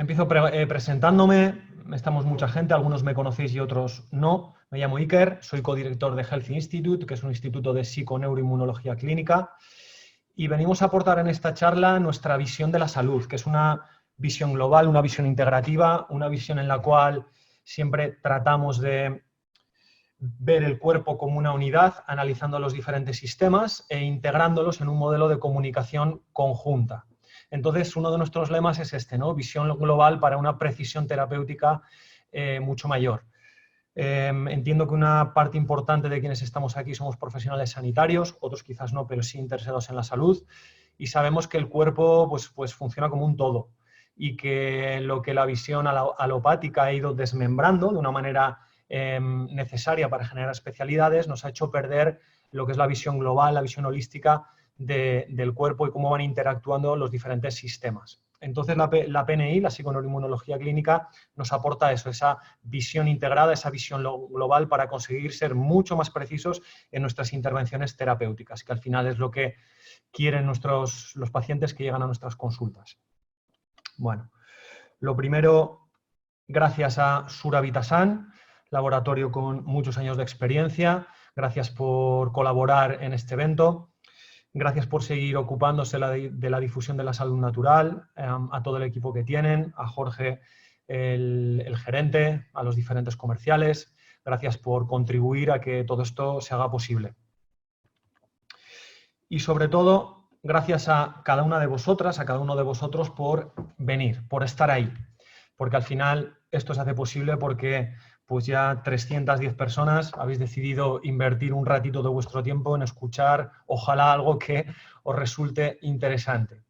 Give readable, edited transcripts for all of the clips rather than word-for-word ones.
Empiezo presentándome. Estamos mucha gente, algunos me conocéis y otros no. Me llamo Iker, soy codirector de Health Institute, que es un instituto de psiconeuroinmunología clínica, y venimos a aportar en esta charla nuestra visión de la salud, que es una visión global, una visión integrativa, una visión en la cual siempre tratamos de ver el cuerpo como una unidad, analizando los diferentes sistemas e integrándolos en un modelo de comunicación conjunta. Entonces, uno de nuestros lemas es este, ¿no? Visión global para una precisión terapéutica mucho mayor. Entiendo que una parte importante de quienes estamos aquí somos profesionales sanitarios, otros quizás no, pero sí interesados en la salud, y sabemos que el cuerpo pues funciona como un todo y que lo que la visión alopática ha ido desmembrando de una manera necesaria para generar especialidades nos ha hecho perder lo que es la visión global, la visión holística del cuerpo y cómo van interactuando los diferentes sistemas. Entonces la PNI, la psiconeuroinmunología clínica, nos aporta eso, esa visión integrada, esa visión global para conseguir ser mucho más precisos en nuestras intervenciones terapéuticas, que al final es lo que quieren los pacientes que llegan a nuestras consultas. Bueno, lo primero, gracias a Suravita-san, laboratorio con muchos años de experiencia, gracias por colaborar en este evento. Gracias por seguir ocupándose de la difusión de la salud natural, a todo el equipo que tienen, a Jorge, el gerente, a los diferentes comerciales. Gracias por contribuir a que todo esto se haga posible. Y sobre todo, gracias a cada una de vosotras, a cada uno de vosotros por venir, por estar ahí. Porque al final esto se hace posible porque pues ya 310 personas habéis decidido invertir un ratito de vuestro tiempo en escuchar, ojalá algo que os resulte interesante.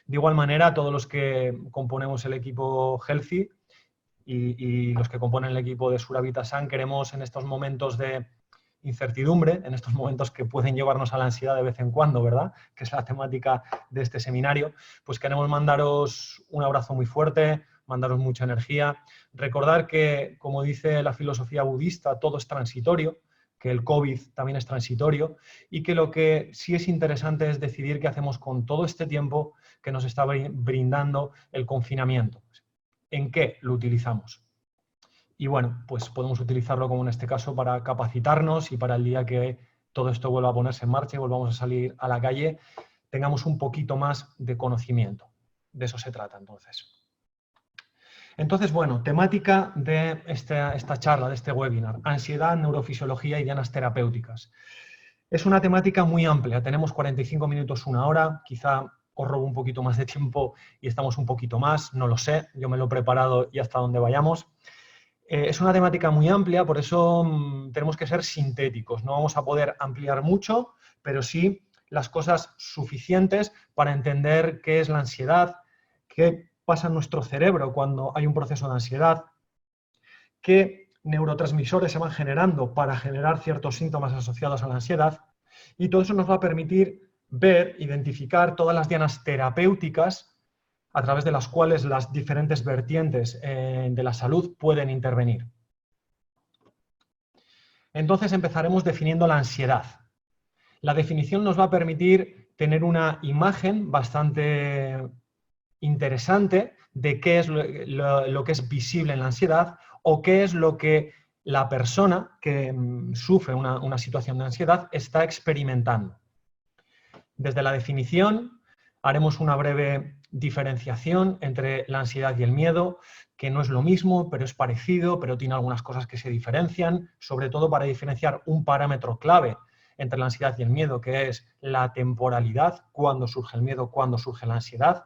De igual manera, todos los que componemos el equipo Healthy y los que componen el equipo de Suravita-san queremos en estos momentos de incertidumbre, en estos momentos que pueden llevarnos a la ansiedad de vez en cuando, ¿verdad? Que es la temática de este seminario, pues queremos mandaros un abrazo muy fuerte, mandaros mucha energía. Recordar que, como dice la filosofía budista, todo es transitorio, que el COVID también es transitorio y que lo que sí es interesante es decidir qué hacemos con todo este tiempo que nos está brindando el confinamiento. ¿En qué lo utilizamos? Y bueno, pues podemos utilizarlo como en este caso para capacitarnos y para el día que todo esto vuelva a ponerse en marcha y volvamos a salir a la calle, tengamos un poquito más de conocimiento. De eso se trata entonces. Entonces, bueno, temática de esta charla, de este webinar, ansiedad, neurofisiología y dianas terapéuticas. Es una temática muy amplia, tenemos 45 minutos, una hora, quizá os robo un poquito más de tiempo y estamos un poquito más, no lo sé, yo me lo he preparado y hasta donde vayamos. Es una temática muy amplia, por eso tenemos que ser sintéticos, no vamos a poder ampliar mucho, pero sí las cosas suficientes para entender qué es la ansiedad, qué pasa en nuestro cerebro cuando hay un proceso de ansiedad, qué neurotransmisores se van generando para generar ciertos síntomas asociados a la ansiedad, y todo eso nos va a permitir ver, identificar todas las dianas terapéuticas a través de las cuales las diferentes vertientes de la salud pueden intervenir. Entonces empezaremos definiendo la ansiedad. La definición nos va a permitir tener una imagen bastante interesante de qué es lo que es visible en la ansiedad o qué es lo que la persona que sufre una situación de ansiedad está experimentando. Desde la definición haremos una breve diferenciación entre la ansiedad y el miedo, que no es lo mismo, pero es parecido, pero tiene algunas cosas que se diferencian, sobre todo para diferenciar un parámetro clave entre la ansiedad y el miedo, que es la temporalidad, cuándo surge el miedo, cuándo surge la ansiedad.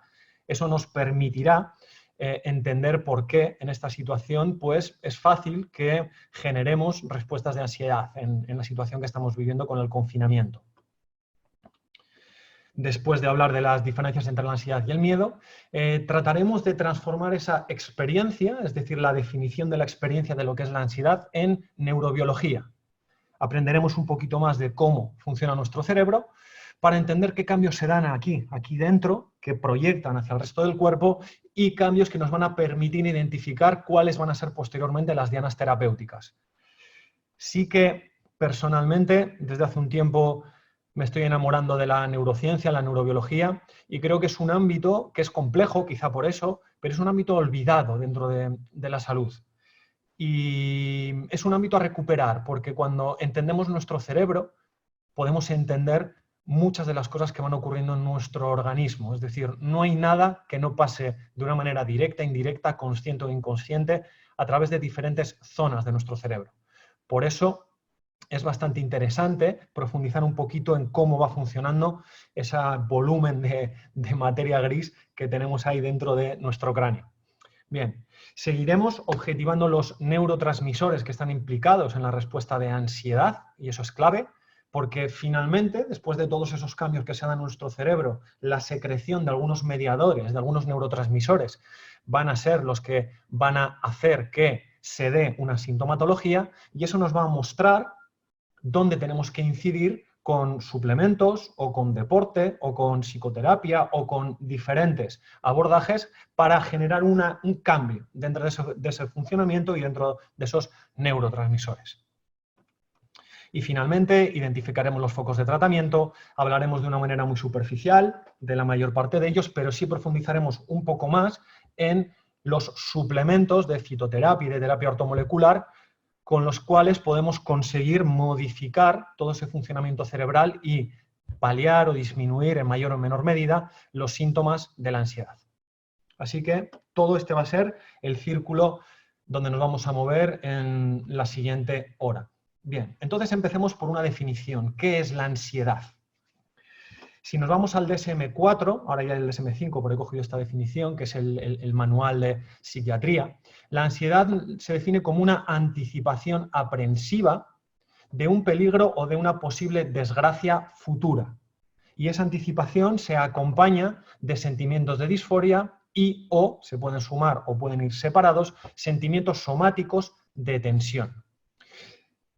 Eso nos permitirá entender por qué en esta situación pues, es fácil que generemos respuestas de ansiedad en la situación que estamos viviendo con el confinamiento. Después de hablar de las diferencias entre la ansiedad y el miedo, trataremos de transformar esa experiencia, es decir, la definición de la experiencia de lo que es la ansiedad, en neurobiología. Aprenderemos un poquito más de cómo funciona nuestro cerebro para entender qué cambios se dan aquí dentro, que proyectan hacia el resto del cuerpo y cambios que nos van a permitir identificar cuáles van a ser posteriormente las dianas terapéuticas. Sí que personalmente, desde hace un tiempo, me estoy enamorando de la neurociencia, la neurobiología, y creo que es un ámbito que es complejo, quizá por eso, pero es un ámbito olvidado dentro de la salud. Y es un ámbito a recuperar, porque cuando entendemos nuestro cerebro, podemos entender muchas de las cosas que van ocurriendo en nuestro organismo. Es decir, no hay nada que no pase de una manera directa, indirecta, consciente o inconsciente, a través de diferentes zonas de nuestro cerebro. Por eso es bastante interesante profundizar un poquito en cómo va funcionando ese volumen de materia gris que tenemos ahí dentro de nuestro cráneo. Bien, seguiremos objetivando los neurotransmisores que están implicados en la respuesta de ansiedad, y eso es clave, porque finalmente, después de todos esos cambios que se dan en nuestro cerebro, la secreción de algunos mediadores, de algunos neurotransmisores, van a ser los que van a hacer que se dé una sintomatología, y eso nos va a mostrar dónde tenemos que incidir con suplementos o con deporte o con psicoterapia o con diferentes abordajes para generar un cambio dentro de ese funcionamiento y dentro de esos neurotransmisores. Y finalmente identificaremos los focos de tratamiento, hablaremos de una manera muy superficial de la mayor parte de ellos, pero sí profundizaremos un poco más en los suplementos de fitoterapia y de terapia ortomolecular con los cuales podemos conseguir modificar todo ese funcionamiento cerebral y paliar o disminuir en mayor o menor medida los síntomas de la ansiedad. Así que todo este va a ser el círculo donde nos vamos a mover en la siguiente hora. Bien, entonces empecemos por una definición. ¿Qué es la ansiedad? Si nos vamos al DSM-4, ahora ya el DSM-5, porque he cogido esta definición, que es el manual de psiquiatría, la ansiedad se define como una anticipación aprensiva de un peligro o de una posible desgracia futura. Y esa anticipación se acompaña de sentimientos de disforia y o, se pueden sumar o pueden ir separados, sentimientos somáticos de tensión.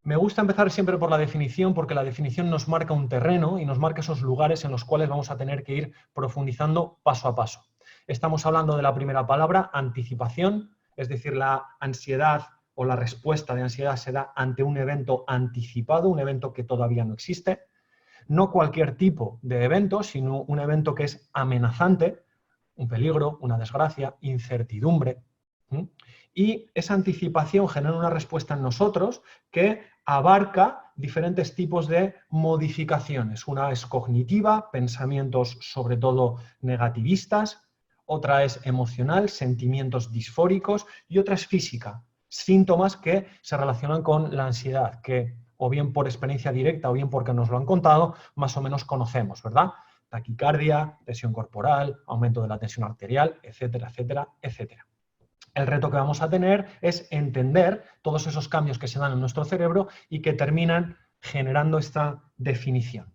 Me gusta empezar siempre por la definición porque la definición nos marca un terreno y nos marca esos lugares en los cuales vamos a tener que ir profundizando paso a paso. Estamos hablando de la primera palabra, anticipación, es decir, la ansiedad o la respuesta de ansiedad se da ante un evento anticipado, un evento que todavía no existe. No cualquier tipo de evento, sino un evento que es amenazante, un peligro, una desgracia, incertidumbre. Y esa anticipación genera una respuesta en nosotros que abarca diferentes tipos de modificaciones. Una es cognitiva, pensamientos sobre todo negativistas, otra es emocional, sentimientos disfóricos, y otra es física, síntomas que se relacionan con la ansiedad, que o bien por experiencia directa o bien porque nos lo han contado, más o menos conocemos, ¿verdad? Taquicardia, tensión corporal, aumento de la tensión arterial, etcétera, etcétera, etcétera. El reto que vamos a tener es entender todos esos cambios que se dan en nuestro cerebro y que terminan generando esta definición.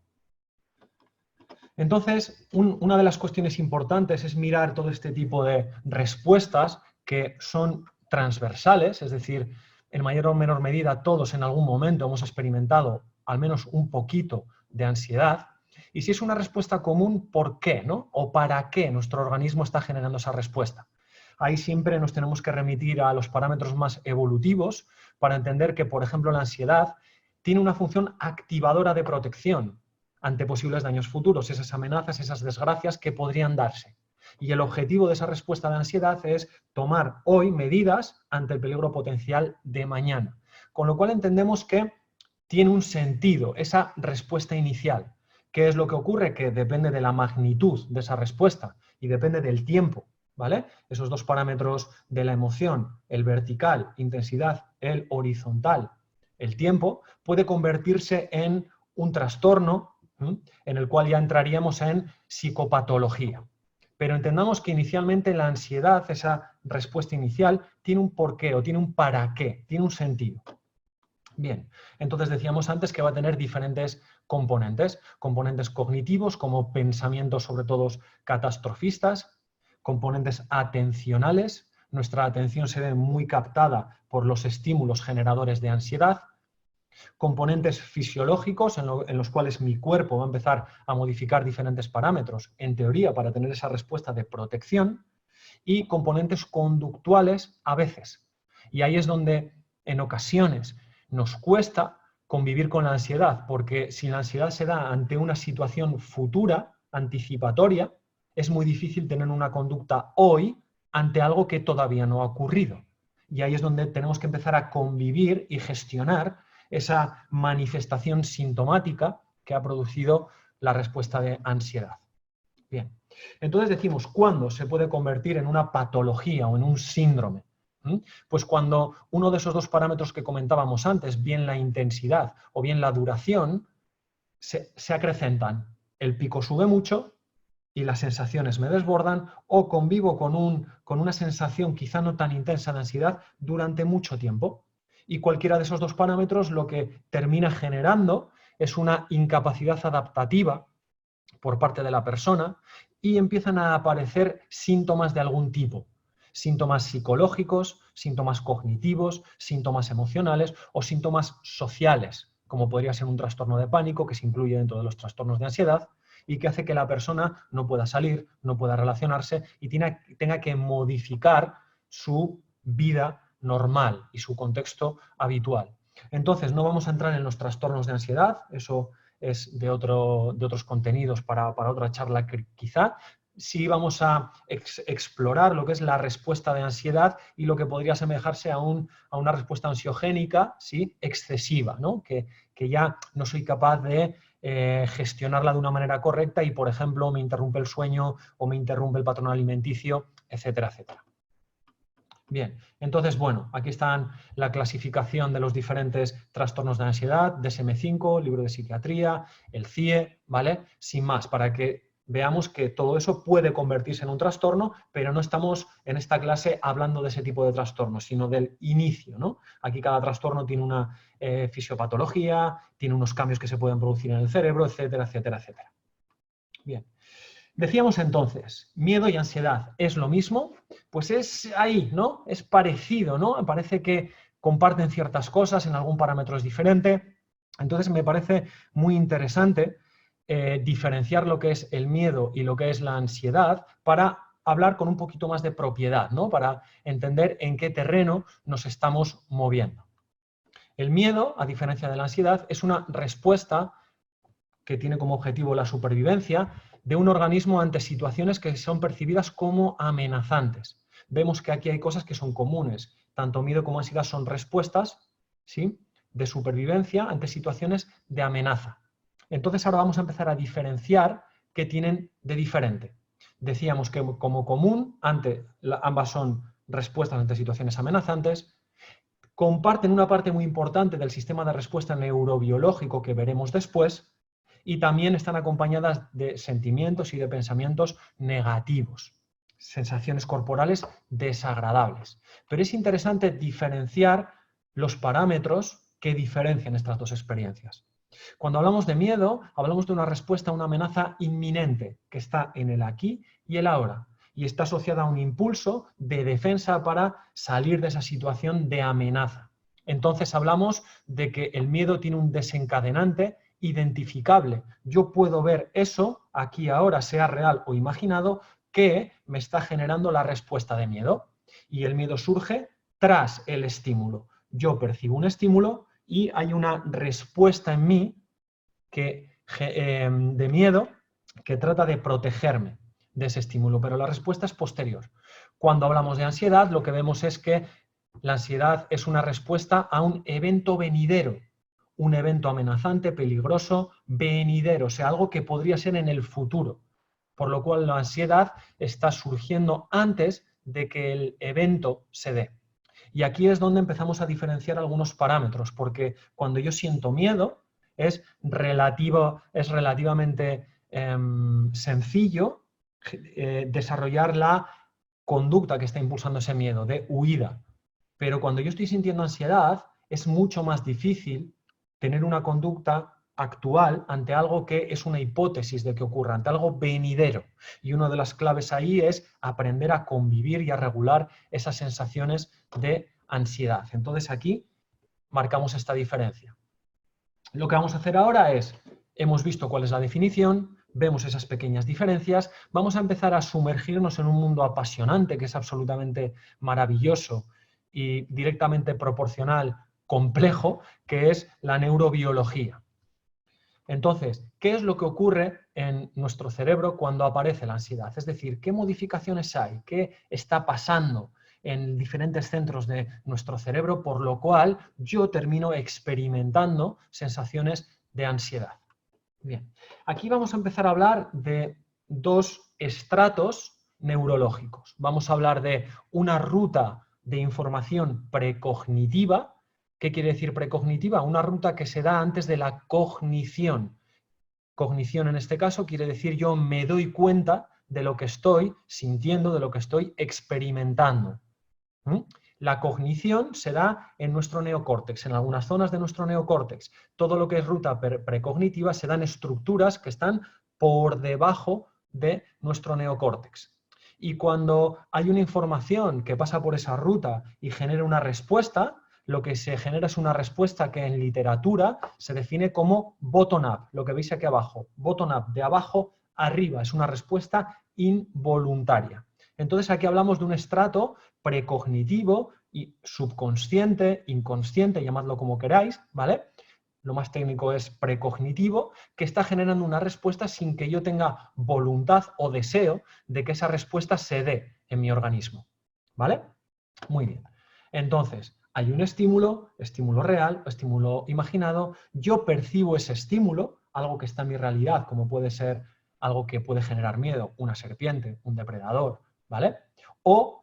Entonces, una de las cuestiones importantes es mirar todo este tipo de respuestas que son transversales, es decir, en mayor o menor medida todos en algún momento hemos experimentado al menos un poquito de ansiedad, y si es una respuesta común, ¿por qué, no? ¿O para qué nuestro organismo está generando esa respuesta? Ahí siempre nos tenemos que remitir a los parámetros más evolutivos para entender que, por ejemplo, la ansiedad tiene una función activadora de protección ante posibles daños futuros, esas amenazas, esas desgracias que podrían darse. Y el objetivo de esa respuesta de ansiedad es tomar hoy medidas ante el peligro potencial de mañana. Con lo cual entendemos que tiene un sentido esa respuesta inicial. ¿Qué es lo que ocurre? Que depende de la magnitud de esa respuesta y depende del tiempo, ¿vale? Esos dos parámetros de la emoción, el vertical, intensidad, el horizontal, el tiempo, puede convertirse en un trastorno en el cual ya entraríamos en psicopatología. Pero entendamos que inicialmente la ansiedad, esa respuesta inicial, tiene un porqué o tiene un para qué, tiene un sentido. Bien, entonces decíamos antes que va a tener diferentes componentes. Componentes cognitivos como pensamientos sobre todo catastrofistas, componentes atencionales. Nuestra atención se ve muy captada por los estímulos generadores de ansiedad. Componentes fisiológicos en los cuales mi cuerpo va a empezar a modificar diferentes parámetros, en teoría, para tener esa respuesta de protección. Y componentes conductuales a veces. Y ahí es donde, en ocasiones, nos cuesta convivir con la ansiedad, porque si la ansiedad se da ante una situación futura, anticipatoria, es muy difícil tener una conducta hoy ante algo que todavía no ha ocurrido. Y ahí es donde tenemos que empezar a convivir y gestionar esa manifestación sintomática que ha producido la respuesta de ansiedad. Bien, entonces decimos, ¿cuándo se puede convertir en una patología o en un síndrome? Pues cuando uno de esos dos parámetros que comentábamos antes, bien la intensidad o bien la duración, se acrecentan. El pico sube mucho y las sensaciones me desbordan, o convivo con una sensación quizá no tan intensa de ansiedad durante mucho tiempo. Y cualquiera de esos dos parámetros lo que termina generando es una incapacidad adaptativa por parte de la persona y empiezan a aparecer síntomas de algún tipo. Síntomas psicológicos, síntomas cognitivos, síntomas emocionales o síntomas sociales, como podría ser un trastorno de pánico que se incluye dentro de los trastornos de ansiedad y que hace que la persona no pueda salir, no pueda relacionarse y tenga que modificar su vida normal y su contexto habitual. Entonces, no vamos a entrar en los trastornos de ansiedad, eso es de otros contenidos para otra charla quizá. Sí vamos a explorar lo que es la respuesta de ansiedad y lo que podría asemejarse a una respuesta ansiogénica, ¿sí?, excesiva, ¿no? Que ya no soy capaz de gestionarla de una manera correcta y, por ejemplo, me interrumpe el sueño o me interrumpe el patrón alimenticio, etcétera, etcétera. Bien, entonces, bueno, aquí están la clasificación de los diferentes trastornos de ansiedad, DSM-5, libro de psiquiatría, el CIE, ¿vale? Sin más, para que veamos que todo eso puede convertirse en un trastorno, pero no estamos en esta clase hablando de ese tipo de trastornos, sino del inicio, ¿no? Aquí cada trastorno tiene una fisiopatología, tiene unos cambios que se pueden producir en el cerebro, etcétera, etcétera, etcétera. Bien. Decíamos entonces, miedo y ansiedad, ¿es lo mismo? Pues es ahí, ¿no? Es parecido, ¿no? Parece que comparten ciertas cosas, en algún parámetro es diferente. Entonces me parece muy interesante diferenciar lo que es el miedo y lo que es la ansiedad para hablar con un poquito más de propiedad, ¿no? Para entender en qué terreno nos estamos moviendo. El miedo, a diferencia de la ansiedad, es una respuesta que tiene como objetivo la supervivencia de un organismo ante situaciones que son percibidas como amenazantes. Vemos que aquí hay cosas que son comunes. Tanto miedo como ansiedad son respuestas, ¿sí?, de supervivencia ante situaciones de amenaza. Entonces ahora vamos a empezar a diferenciar qué tienen de diferente. Decíamos que como común, ambas son respuestas ante situaciones amenazantes, comparten una parte muy importante del sistema de respuesta neurobiológico que veremos después, y también están acompañadas de sentimientos y de pensamientos negativos, sensaciones corporales desagradables. Pero es interesante diferenciar los parámetros que diferencian estas dos experiencias. Cuando hablamos de miedo, hablamos de una respuesta a una amenaza inminente que está en el aquí y el ahora y está asociada a un impulso de defensa para salir de esa situación de amenaza. Entonces hablamos de que el miedo tiene un desencadenante identificable. Yo puedo ver eso, aquí ahora, sea real o imaginado, que me está generando la respuesta de miedo. Y el miedo surge tras el estímulo. Yo percibo un estímulo y hay una respuesta en mí de miedo que trata de protegerme de ese estímulo, pero la respuesta es posterior. Cuando hablamos de ansiedad, lo que vemos es que la ansiedad es una respuesta a un evento venidero, un evento amenazante, peligroso, venidero, o sea, algo que podría ser en el futuro, por lo cual la ansiedad está surgiendo antes de que el evento se dé. Y aquí es donde empezamos a diferenciar algunos parámetros, porque cuando yo siento miedo es relativamente sencillo desarrollar la conducta que está impulsando ese miedo, de huida. Pero cuando yo estoy sintiendo ansiedad, es mucho más difícil tener una conducta actual ante algo que es una hipótesis de que ocurra, ante algo venidero. Y una de las claves ahí es aprender a convivir y a regular esas sensaciones de ansiedad. Entonces aquí marcamos esta diferencia. Lo que vamos a hacer ahora es, hemos visto cuál es la definición, vemos esas pequeñas diferencias, vamos a empezar a sumergirnos en un mundo apasionante que es absolutamente maravilloso y directamente proporcional, complejo, que es la neurobiología. Entonces, ¿qué es lo que ocurre en nuestro cerebro cuando aparece la ansiedad. Es decir, qué modificaciones hay, qué está pasando en diferentes centros de nuestro cerebro, por lo cual yo termino experimentando sensaciones de ansiedad. Bien, aquí vamos a empezar a hablar de dos estratos neurológicos. Vamos a hablar de una ruta de información precognitiva. ¿Qué quiere decir precognitiva? Una ruta que se da antes de la cognición. Cognición en este caso quiere decir yo me doy cuenta de lo que estoy sintiendo, de lo que estoy experimentando. La cognición se da en nuestro neocórtex, en algunas zonas de nuestro neocórtex. Todo lo que es ruta precognitiva se da en estructuras que están por debajo de nuestro neocórtex. Y cuando hay una información que pasa por esa ruta y genera una respuesta, lo que se genera es una respuesta que en literatura se define como bottom-up, lo que veis aquí abajo. Bottom-up, de abajo arriba, es una respuesta involuntaria. Entonces aquí hablamos de un estrato precognitivo y subconsciente, inconsciente, llamadlo como queráis, ¿vale? Lo más técnico es precognitivo, que está generando una respuesta sin que yo tenga voluntad o deseo de que esa respuesta se dé en mi organismo, ¿vale? Muy bien. Entonces, hay un estímulo real, estímulo imaginado, yo percibo ese estímulo, algo que está en mi realidad, como puede ser algo que puede generar miedo, una serpiente, un depredador, ¿vale? O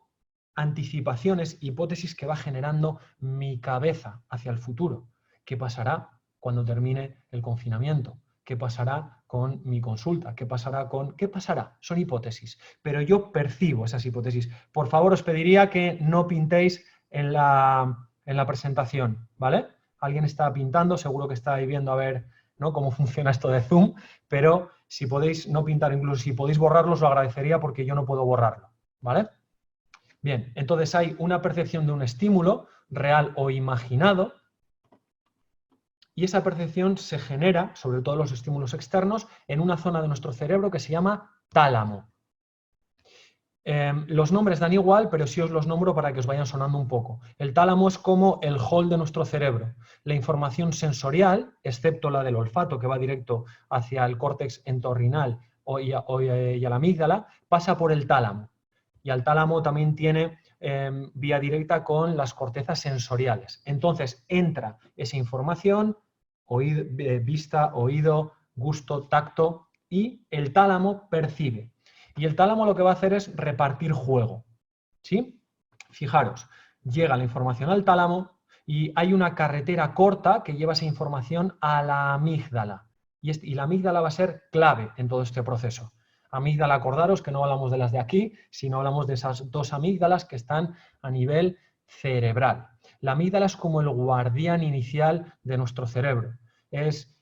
anticipaciones, hipótesis que va generando mi cabeza hacia el futuro. ¿Qué pasará cuando termine el confinamiento? ¿Qué pasará con mi consulta? ¿Qué pasará con...? ¿Qué pasará? Son hipótesis, pero yo percibo esas hipótesis. Por favor, os pediría que no pintéis en la presentación, ¿vale? Alguien está pintando, seguro que está ahí viendo a ver, ¿no?, cómo funciona esto de Zoom, pero si podéis no pintar, incluso si podéis borrarlo, os lo agradecería porque yo no puedo borrarlo, ¿vale? Bien, entonces hay una percepción de un estímulo real o imaginado y esa percepción se genera, sobre todo los estímulos externos, en una zona de nuestro cerebro que se llama tálamo. Los nombres dan igual, pero sí os los nombro para que os vayan sonando un poco. El tálamo es como el hall de nuestro cerebro. La información sensorial, excepto la del olfato, que va directo hacia el córtex entorrinal y a la amígdala, pasa por el tálamo. Y el tálamo también tiene vía directa con las cortezas sensoriales. Entonces entra esa información, vista, oído, gusto, tacto, y el tálamo percibe. Y el tálamo lo que va a hacer es repartir juego, ¿sí? Fijaros, llega la información al tálamo y hay una carretera corta que lleva esa información a la amígdala. Y la amígdala va a ser clave en todo este proceso. Amígdala, acordaros que no hablamos de las de aquí, sino hablamos de esas dos amígdalas que están a nivel cerebral. La amígdala es como el guardián inicial de nuestro cerebro. Es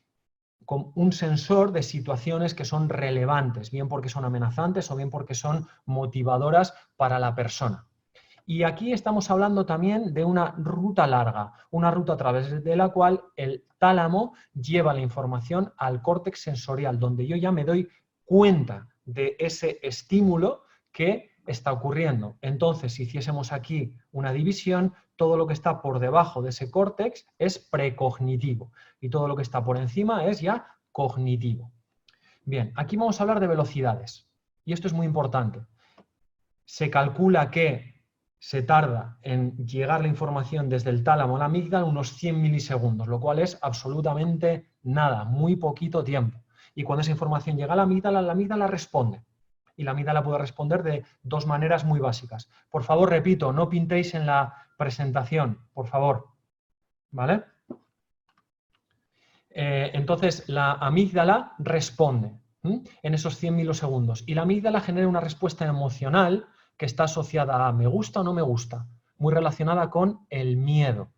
con un sensor de situaciones que son relevantes, bien porque son amenazantes o bien porque son motivadoras para la persona. Y aquí estamos hablando también de una ruta larga, una ruta a través de la cual el tálamo lleva la información al córtex sensorial, donde yo ya me doy cuenta de ese estímulo que está ocurriendo. Entonces, si hiciésemos aquí una división, todo lo que está por debajo de ese córtex es precognitivo y todo lo que está por encima es ya cognitivo. Bien, aquí vamos a hablar de velocidades y esto es muy importante. Se calcula que se tarda en llegar la información desde el tálamo a la amígdala unos 100 milisegundos, lo cual es absolutamente nada, muy poquito tiempo. Y cuando esa información llega a la amígdala responde. Y la amígdala puede responder de dos maneras muy básicas. Por favor, repito, no pintéis en la presentación, por favor. ¿Vale? Entonces, la amígdala responde en esos 100 milisegundos. Y la amígdala genera una respuesta emocional que está asociada a me gusta o no me gusta, muy relacionada con el miedo.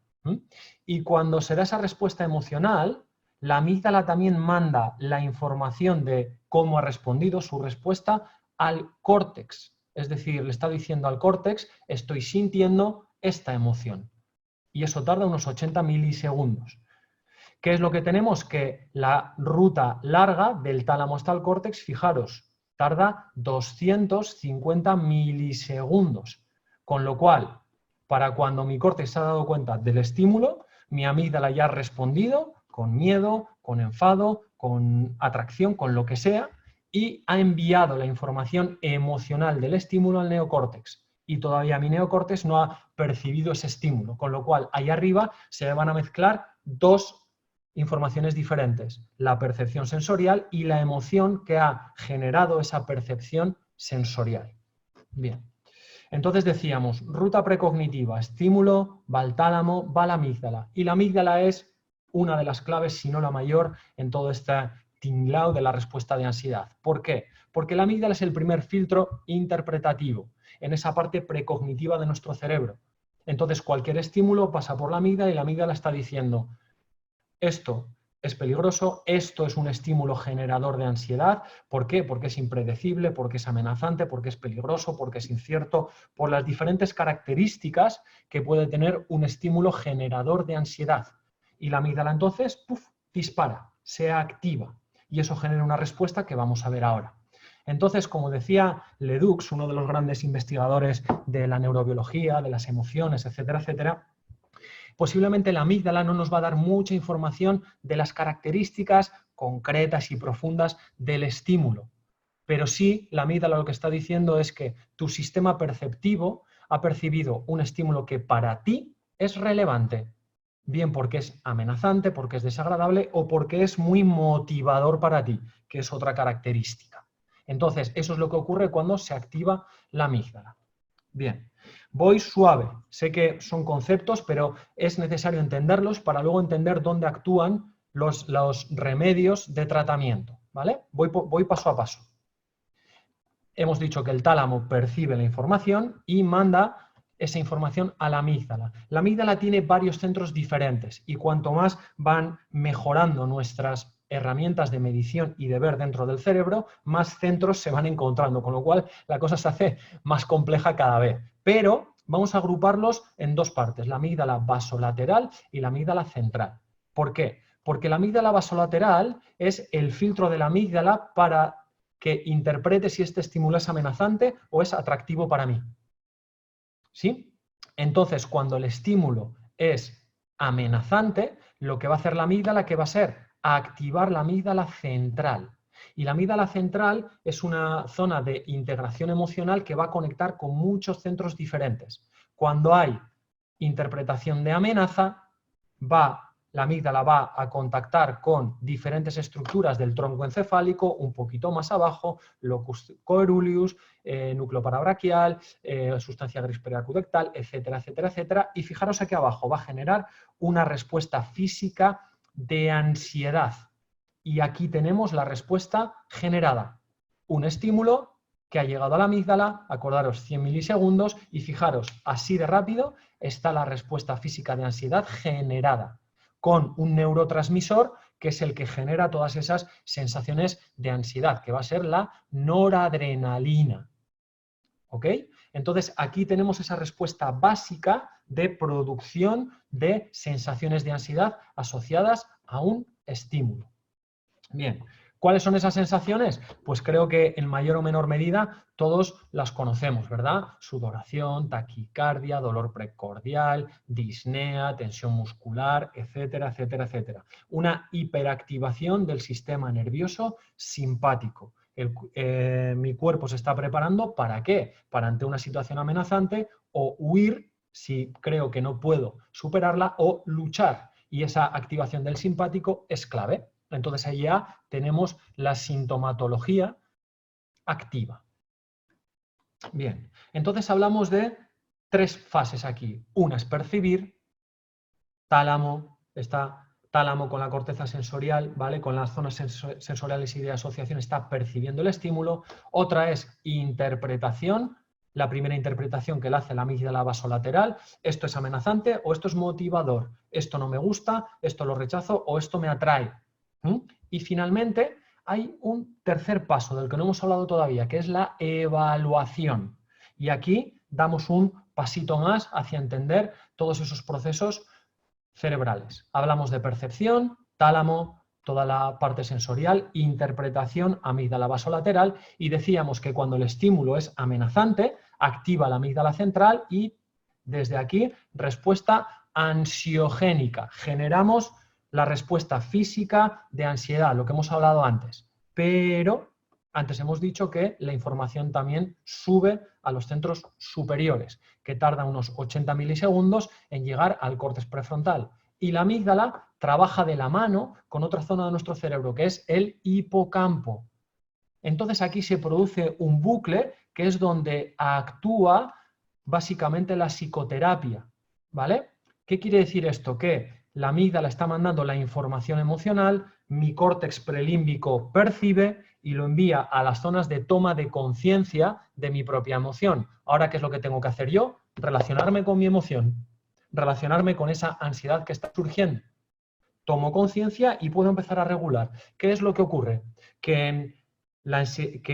Y cuando se da esa respuesta emocional, la amígdala también manda la información de cómo ha respondido su respuesta al córtex. Es decir, le está diciendo al córtex, estoy sintiendo esta emoción. Y eso tarda unos 80 milisegundos. ¿Qué es lo que tenemos? Que la ruta larga del tálamo hasta el córtex, fijaros, tarda 250 milisegundos. Con lo cual, para cuando mi córtex se ha dado cuenta del estímulo, mi amígdala ya ha respondido con miedo, con enfado, con atracción, con lo que sea, y ha enviado la información emocional del estímulo al neocórtex. Y todavía mi neocórtex no ha percibido ese estímulo, con lo cual ahí arriba se van a mezclar dos informaciones diferentes, la percepción sensorial y la emoción que ha generado esa percepción sensorial. Bien, entonces decíamos, ruta precognitiva, estímulo, va al tálamo, va a la amígdala. Y la amígdala es una de las claves, si no la mayor, en todo este tinglao de la respuesta de ansiedad. ¿Por qué? Porque la amígdala es el primer filtro interpretativo en esa parte precognitiva de nuestro cerebro. Entonces cualquier estímulo pasa por la amígdala y la amígdala está diciendo, esto es peligroso, esto es un estímulo generador de ansiedad. ¿Por qué? Porque es impredecible, porque es amenazante, porque es peligroso, porque es incierto, por las diferentes características que puede tener un estímulo generador de ansiedad. Y la amígdala entonces, ¡puf!, dispara, se activa y eso genera una respuesta que vamos a ver ahora. Entonces, como decía Ledoux, uno de los grandes investigadores de la neurobiología, de las emociones, etcétera, etcétera, posiblemente la amígdala no nos va a dar mucha información de las características concretas y profundas del estímulo. Pero sí, la amígdala lo que está diciendo es que tu sistema perceptivo ha percibido un estímulo que para ti es relevante. Bien porque es amenazante, porque es desagradable o porque es muy motivador para ti, que es otra característica. Entonces, eso es lo que ocurre cuando se activa la amígdala. Bien, voy suave. Sé que son conceptos, pero es necesario entenderlos para luego entender dónde actúan los remedios de tratamiento. ¿Vale? Voy paso a paso. Hemos dicho que el tálamo percibe la información y manda esa información a la amígdala. La amígdala tiene varios centros diferentes y cuanto más van mejorando nuestras herramientas de medición y de ver dentro del cerebro, más centros se van encontrando, con lo cual la cosa se hace más compleja cada vez. Pero vamos a agruparlos en dos partes, la amígdala basolateral y la amígdala central. ¿Por qué? Porque la amígdala basolateral es el filtro de la amígdala para que interprete si este estímulo es amenazante o es atractivo para mí. ¿Sí? Entonces, cuando el estímulo es amenazante, lo que va a hacer la amígdala, ¿qué va a ser? Activar la amígdala central. Y la amígdala central es una zona de integración emocional que va a conectar con muchos centros diferentes. Cuando hay interpretación de amenaza, la amígdala va a contactar con diferentes estructuras del tronco encefálico, un poquito más abajo, locus coeruleus, núcleo parabraquial, sustancia gris periacudectal, etcétera, etcétera, etcétera. Y fijaros aquí abajo, va a generar una respuesta física de ansiedad. Y aquí tenemos la respuesta generada. Un estímulo que ha llegado a la amígdala, acordaros 100 milisegundos, y fijaros, así de rápido está la respuesta física de ansiedad generada, con un neurotransmisor que es el que genera todas esas sensaciones de ansiedad, que va a ser la noradrenalina. ¿Ok? Entonces, aquí tenemos esa respuesta básica de producción de sensaciones de ansiedad asociadas a un estímulo. Bien, ¿cuáles son esas sensaciones? Pues creo que en mayor o menor medida todos las conocemos, ¿verdad? Sudoración, taquicardia, dolor precordial, disnea, tensión muscular, etcétera, etcétera, etcétera. Una hiperactivación del sistema nervioso simpático. Mi cuerpo se está preparando, ¿para qué? Para ante una situación amenazante o huir si creo que no puedo superarla o luchar. Y esa activación del simpático es clave. Entonces ahí ya tenemos la sintomatología activa. Bien, entonces hablamos de tres fases aquí. Una es percibir, tálamo, está tálamo con la corteza sensorial, ¿vale? Con las zonas sensoriales y de asociación está percibiendo el estímulo. Otra es interpretación, la primera interpretación que le hace la amígdala basolateral. Esto es amenazante o esto es motivador. Esto no me gusta, esto lo rechazo o esto me atrae. Y finalmente hay un tercer paso del que no hemos hablado todavía, que es la evaluación. Y aquí damos un pasito más hacia entender todos esos procesos cerebrales. Hablamos de percepción, tálamo, toda la parte sensorial, interpretación, amígdala basolateral, y decíamos que cuando el estímulo es amenazante, activa la amígdala central y desde aquí respuesta ansiogénica. Generamos la respuesta física de ansiedad, lo que hemos hablado antes. Pero Antes hemos dicho que la información también sube a los centros superiores, que tarda unos 80 milisegundos en llegar al córtex prefrontal. Y la amígdala trabaja de la mano con otra zona de nuestro cerebro, que es el hipocampo. Entonces aquí se produce un bucle que es donde actúa básicamente la psicoterapia, ¿vale? ¿Qué quiere decir esto? Que la amígdala está mandando la información emocional, mi córtex prelímbico percibe y lo envía a las zonas de toma de conciencia de mi propia emoción. Ahora, ¿qué es lo que tengo que hacer yo? Relacionarme con mi emoción, relacionarme con esa ansiedad que está surgiendo. Tomo conciencia y puedo empezar a regular. ¿Qué es lo que ocurre? Que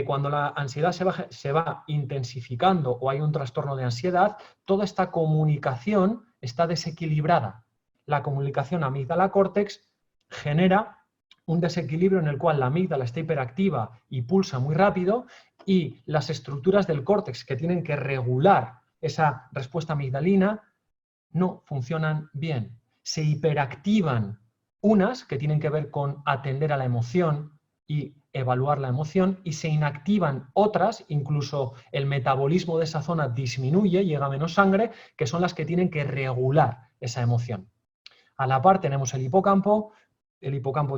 cuando la ansiedad se va intensificando o hay un trastorno de ansiedad, toda esta comunicación está desequilibrada. La comunicación amígdala-córtex genera un desequilibrio en el cual la amígdala está hiperactiva y pulsa muy rápido y las estructuras del córtex que tienen que regular esa respuesta amigdalina no funcionan bien. Se hiperactivan unas que tienen que ver con atender a la emoción y evaluar la emoción y se inactivan otras, incluso el metabolismo de esa zona disminuye, llega menos sangre, que son las que tienen que regular esa emoción. A la par tenemos el hipocampo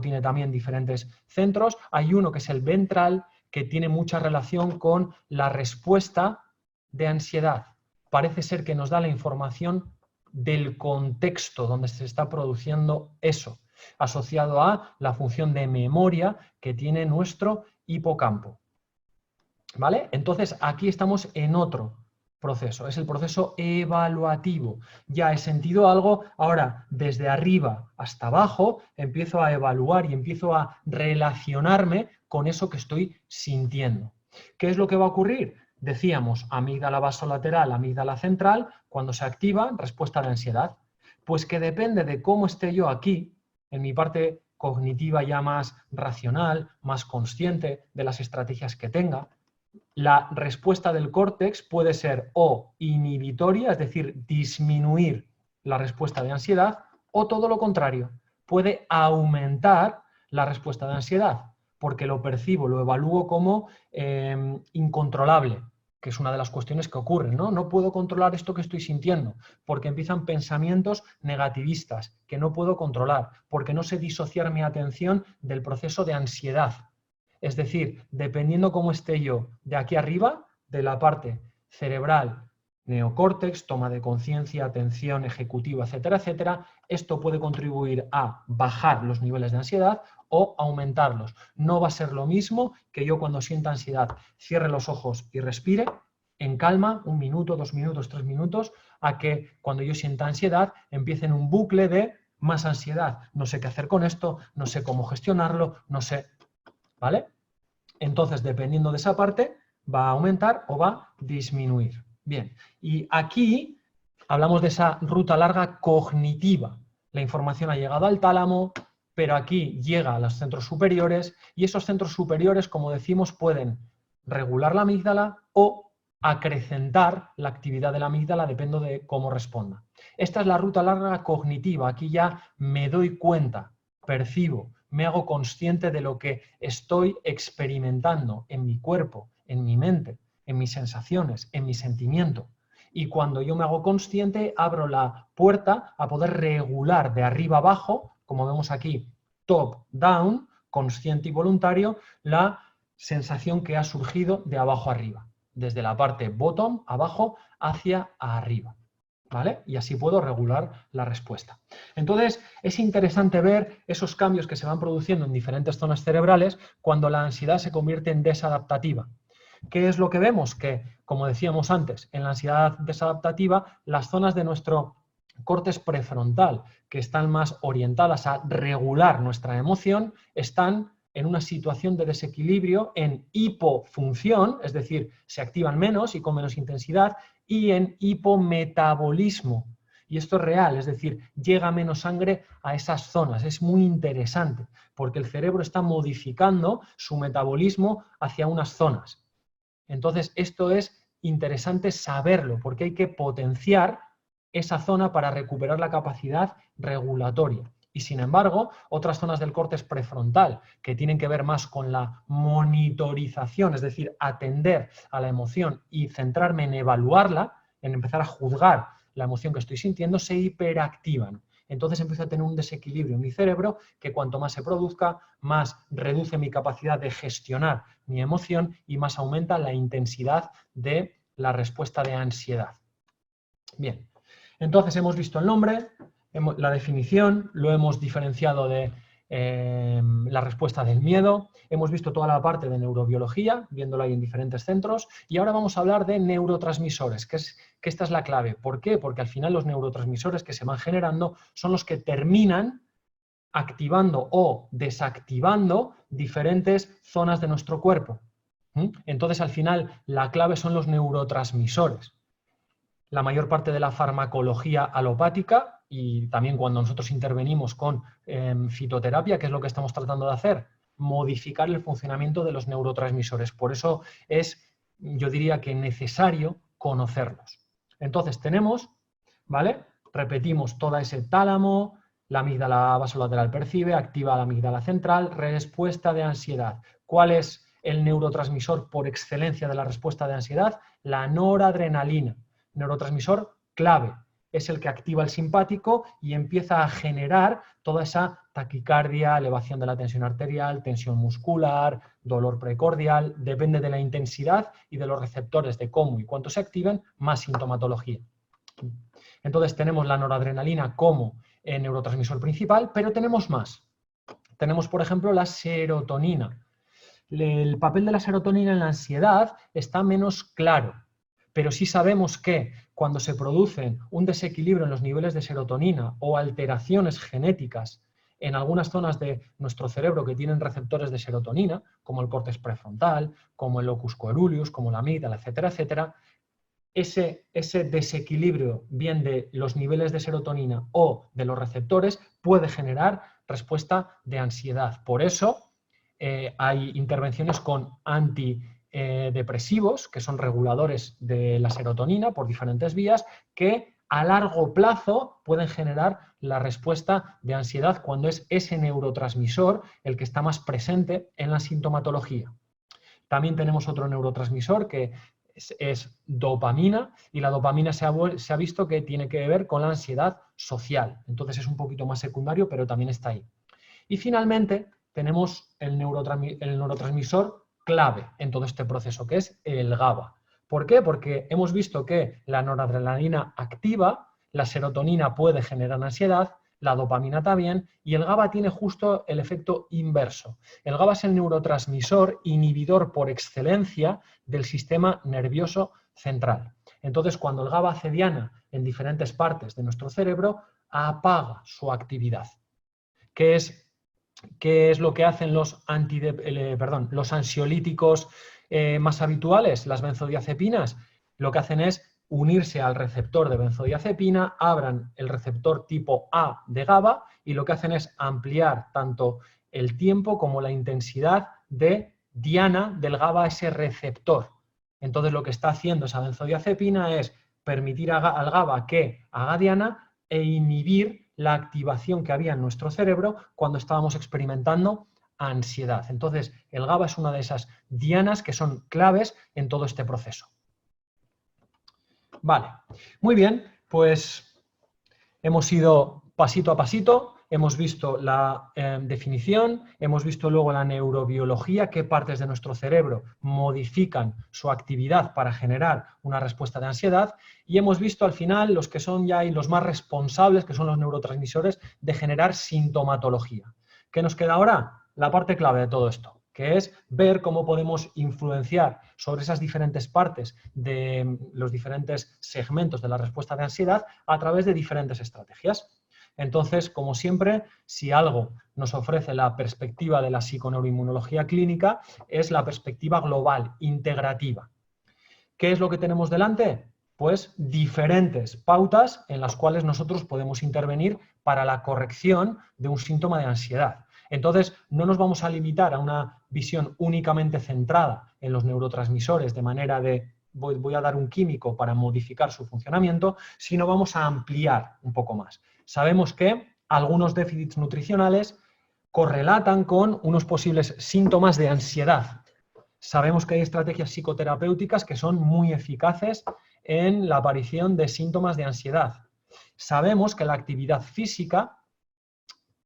tiene también diferentes centros, hay uno que es el ventral, que tiene mucha relación con la respuesta de ansiedad. Parece ser que nos da la información del contexto donde se está produciendo eso, asociado a la función de memoria que tiene nuestro hipocampo. ¿Vale? Entonces, aquí estamos en otro proceso, es el proceso evaluativo. Ya he sentido algo, ahora desde arriba hasta abajo empiezo a evaluar y empiezo a relacionarme con eso que estoy sintiendo. ¿Qué es lo que va a ocurrir? Decíamos, amígdala basolateral, amígdala central, cuando se activa, respuesta de ansiedad. Pues que depende de cómo esté yo aquí, en mi parte cognitiva ya más racional, más consciente de las estrategias que tenga, la respuesta del córtex puede ser o inhibitoria, es decir, disminuir la respuesta de ansiedad, o todo lo contrario, puede aumentar la respuesta de ansiedad, porque lo percibo, lo evalúo como incontrolable, que es una de las cuestiones que ocurren, ¿no? No puedo controlar esto que estoy sintiendo, porque empiezan pensamientos negativistas que no puedo controlar, porque no sé disociar mi atención del proceso de ansiedad. Es decir, dependiendo cómo esté yo de aquí arriba, de la parte cerebral, neocórtex, toma de conciencia, atención ejecutiva, etcétera, etcétera, esto puede contribuir a bajar los niveles de ansiedad o aumentarlos. No va a ser lo mismo que yo cuando sienta ansiedad cierre los ojos y respire en calma, 1 minuto, 2 minutos, 3 minutos, a que cuando yo sienta ansiedad empiece en un bucle de más ansiedad. No sé qué hacer con esto, no sé cómo gestionarlo, no sé... ¿Vale? Entonces, dependiendo de esa parte, va a aumentar o va a disminuir. Bien, y aquí hablamos de esa ruta larga cognitiva. La información ha llegado al tálamo, pero aquí llega a los centros superiores y esos centros superiores, como decimos, pueden regular la amígdala o acrecentar la actividad de la amígdala, depende de cómo responda. Esta es la ruta larga cognitiva. Aquí ya me doy cuenta, percibo, me hago consciente de lo que estoy experimentando en mi cuerpo, en mi mente, en mis sensaciones, en mi sentimiento. Y cuando yo me hago consciente, abro la puerta a poder regular de arriba abajo, como vemos aquí, top down, consciente y voluntario, la sensación que ha surgido de abajo arriba, desde la parte bottom, abajo, hacia arriba. ¿Vale? Y así puedo regular la respuesta. Entonces, es interesante ver esos cambios que se van produciendo en diferentes zonas cerebrales cuando la ansiedad se convierte en desadaptativa. ¿Qué es lo que vemos? Que, como decíamos antes, en la ansiedad desadaptativa, las zonas de nuestro córtex prefrontal, que están más orientadas a regular nuestra emoción, están en una situación de desequilibrio, en hipofunción, es decir, se activan menos y con menos intensidad, y en hipometabolismo. Y esto es real, es decir, llega menos sangre a esas zonas. Es muy interesante, porque el cerebro está modificando su metabolismo hacia unas zonas. Entonces, esto es interesante saberlo, porque hay que potenciar esa zona para recuperar la capacidad regulatoria. Y sin embargo, otras zonas del córtex prefrontal que tienen que ver más con la monitorización, es decir, atender a la emoción y centrarme en evaluarla, en empezar a juzgar la emoción que estoy sintiendo, se hiperactivan. Entonces empiezo a tener un desequilibrio en mi cerebro que cuanto más se produzca, más reduce mi capacidad de gestionar mi emoción y más aumenta la intensidad de la respuesta de ansiedad. Bien, entonces hemos visto el nombre, la definición, lo hemos diferenciado de la respuesta del miedo, hemos visto toda la parte de neurobiología, viéndola ahí en diferentes centros, y ahora vamos a hablar de neurotransmisores, que esta es la clave. ¿Por qué? Porque al final los neurotransmisores que se van generando son los que terminan activando o desactivando diferentes zonas de nuestro cuerpo. Entonces, al final, la clave son los neurotransmisores. La mayor parte de la farmacología alopática y también cuando nosotros intervenimos con fitoterapia, ¿qué es lo que estamos tratando de hacer? Modificar el funcionamiento de los neurotransmisores. Por eso es, yo diría que necesario conocerlos. Entonces tenemos, ¿vale? Repetimos todo ese tálamo, la amígdala basolateral percibe, activa la amígdala central, respuesta de ansiedad. ¿Cuál es el neurotransmisor por excelencia de la respuesta de ansiedad? La noradrenalina. Neurotransmisor clave, es el que activa el simpático y empieza a generar toda esa taquicardia, elevación de la tensión arterial, tensión muscular, dolor precordial, depende de la intensidad y de los receptores, de cómo y cuánto se activen, más sintomatología. Entonces tenemos la noradrenalina como neurotransmisor principal, pero tenemos más. Tenemos, por ejemplo, la serotonina. El papel de la serotonina en la ansiedad está menos claro. Pero sí sabemos que cuando se producen un desequilibrio en los niveles de serotonina o alteraciones genéticas en algunas zonas de nuestro cerebro que tienen receptores de serotonina, como el córtex prefrontal, como el locus coeruleus, como la amígdala, etcétera, etcétera, ese desequilibrio bien de los niveles de serotonina o de los receptores puede generar respuesta de ansiedad. Por eso hay intervenciones con antidepresivos, que son reguladores de la serotonina por diferentes vías, que a largo plazo pueden generar la respuesta de ansiedad cuando es ese neurotransmisor el que está más presente en la sintomatología. También tenemos otro neurotransmisor que es dopamina, y la dopamina se ha visto que tiene que ver con la ansiedad social. Entonces es un poquito más secundario, pero también está ahí. Y finalmente tenemos el neurotransmisor clave en todo este proceso, que es el GABA. ¿Por qué? Porque hemos visto que la noradrenalina activa, la serotonina puede generar ansiedad, la dopamina también, y el GABA tiene justo el efecto inverso. El GABA es el neurotransmisor inhibidor por excelencia del sistema nervioso central. Entonces, cuando el GABA hace diana en diferentes partes de nuestro cerebro, apaga su actividad. ¿Qué es lo que hacen los ansiolíticos más habituales, las benzodiazepinas? Lo que hacen es unirse al receptor de benzodiazepina, abran el receptor tipo A de GABA y lo que hacen es ampliar tanto el tiempo como la intensidad de diana del GABA a ese receptor. Entonces lo que está haciendo esa benzodiazepina es permitir al GABA que haga diana e inhibir la activación que había en nuestro cerebro cuando estábamos experimentando ansiedad. Entonces, el GABA es una de esas dianas que son claves en todo este proceso. Vale, muy bien, pues hemos ido pasito a pasito, hemos visto la definición, hemos visto luego la neurobiología, qué partes de nuestro cerebro modifican su actividad para generar una respuesta de ansiedad, y hemos visto al final los que son ya los más responsables, que son los neurotransmisores, de generar sintomatología. ¿Qué nos queda ahora? La parte clave de todo esto, que es ver cómo podemos influenciar sobre esas diferentes partes de los diferentes segmentos de la respuesta de ansiedad a través de diferentes estrategias. Entonces, como siempre, si algo nos ofrece la perspectiva de la psiconeuroinmunología clínica, es la perspectiva global, integrativa. ¿Qué es lo que tenemos delante? Pues diferentes pautas en las cuales nosotros podemos intervenir para la corrección de un síntoma de ansiedad. Entonces, no nos vamos a limitar a una visión únicamente centrada en los neurotransmisores, de manera de voy a dar un químico para modificar su funcionamiento, sino vamos a ampliar un poco más. Sabemos que algunos déficits nutricionales correlatan con unos posibles síntomas de ansiedad. Sabemos que hay estrategias psicoterapéuticas que son muy eficaces en la aparición de síntomas de ansiedad. Sabemos que la actividad física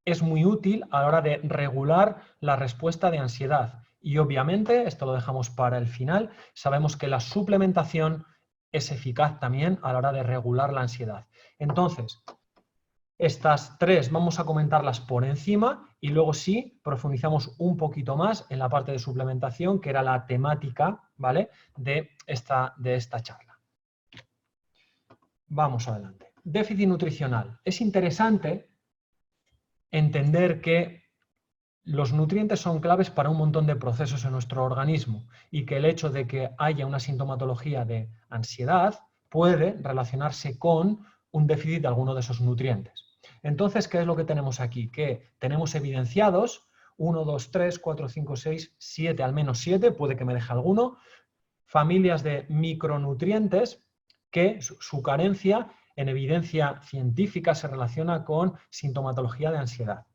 es muy útil a la hora de regular la respuesta de ansiedad. Y obviamente, esto lo dejamos para el final, sabemos que la suplementación es eficaz también a la hora de regular la ansiedad. Entonces, estas tres vamos a comentarlas por encima y luego sí profundizamos un poquito más en la parte de suplementación, que era la temática, ¿vale?, de esta charla. Vamos adelante. Déficit nutricional. Es interesante entender que los nutrientes son claves para un montón de procesos en nuestro organismo y que el hecho de que haya una sintomatología de ansiedad puede relacionarse con un déficit de alguno de esos nutrientes. Entonces, ¿qué es lo que tenemos aquí? Que tenemos evidenciados 1, 2, 3, 4, 5, 6, 7, al menos 7, puede que me deje alguno, familias de micronutrientes que su carencia en evidencia científica se relaciona con sintomatología de ansiedad.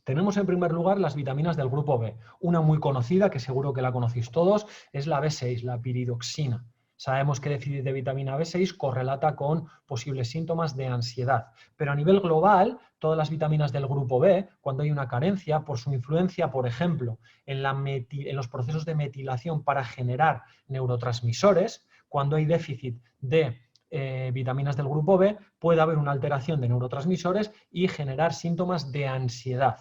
Tenemos en primer lugar las vitaminas del grupo B. Una muy conocida, que seguro que la conocéis todos, es la B6, la piridoxina. Sabemos que déficit de vitamina B6 correlata con posibles síntomas de ansiedad. Pero a nivel global, todas las vitaminas del grupo B, cuando hay una carencia, por su influencia, por ejemplo, en los procesos de metilación para generar neurotransmisores, cuando hay déficit de vitaminas del grupo B, puede haber una alteración de neurotransmisores y generar síntomas de ansiedad.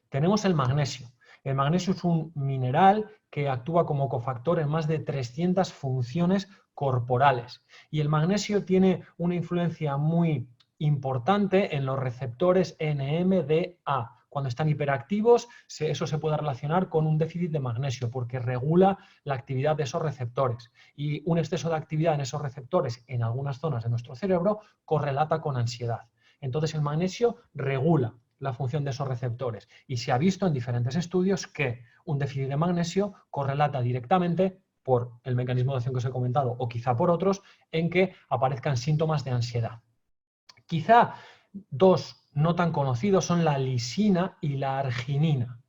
Tenemos el magnesio. El magnesio es un mineral que actúa como cofactor en más de 300 funciones corporales. Y el magnesio tiene una influencia muy importante en los receptores NMDA. Cuando están hiperactivos, eso se puede relacionar con un déficit de magnesio porque regula la actividad de esos receptores. Y un exceso de actividad en esos receptores en algunas zonas de nuestro cerebro correlata con ansiedad. Entonces el magnesio regula la función de esos receptores y se ha visto en diferentes estudios que un déficit de magnesio correlata directamente por el mecanismo de acción que os he comentado o quizá por otros en que aparezcan síntomas de ansiedad. Quizá dos no tan conocidos son la lisina y la arginina.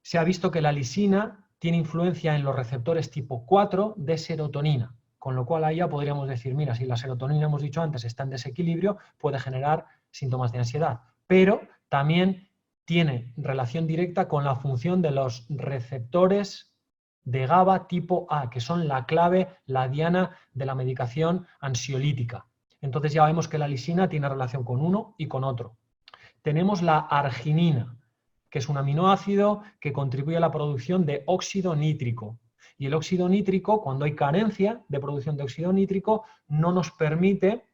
Se ha visto que la lisina tiene influencia en los receptores tipo 4 de serotonina, con lo cual ahí ya podríamos decir, mira, si la serotonina, hemos dicho antes, está en desequilibrio, puede generar síntomas de ansiedad, pero también tiene relación directa con la función de los receptores de GABA tipo A, que son la clave, la diana de la medicación ansiolítica. Entonces ya vemos que la lisina tiene relación con uno y con otro. Tenemos la arginina, que es un aminoácido que contribuye a la producción de óxido nítrico. Y el óxido nítrico, cuando hay carencia de producción de óxido nítrico, no nos permite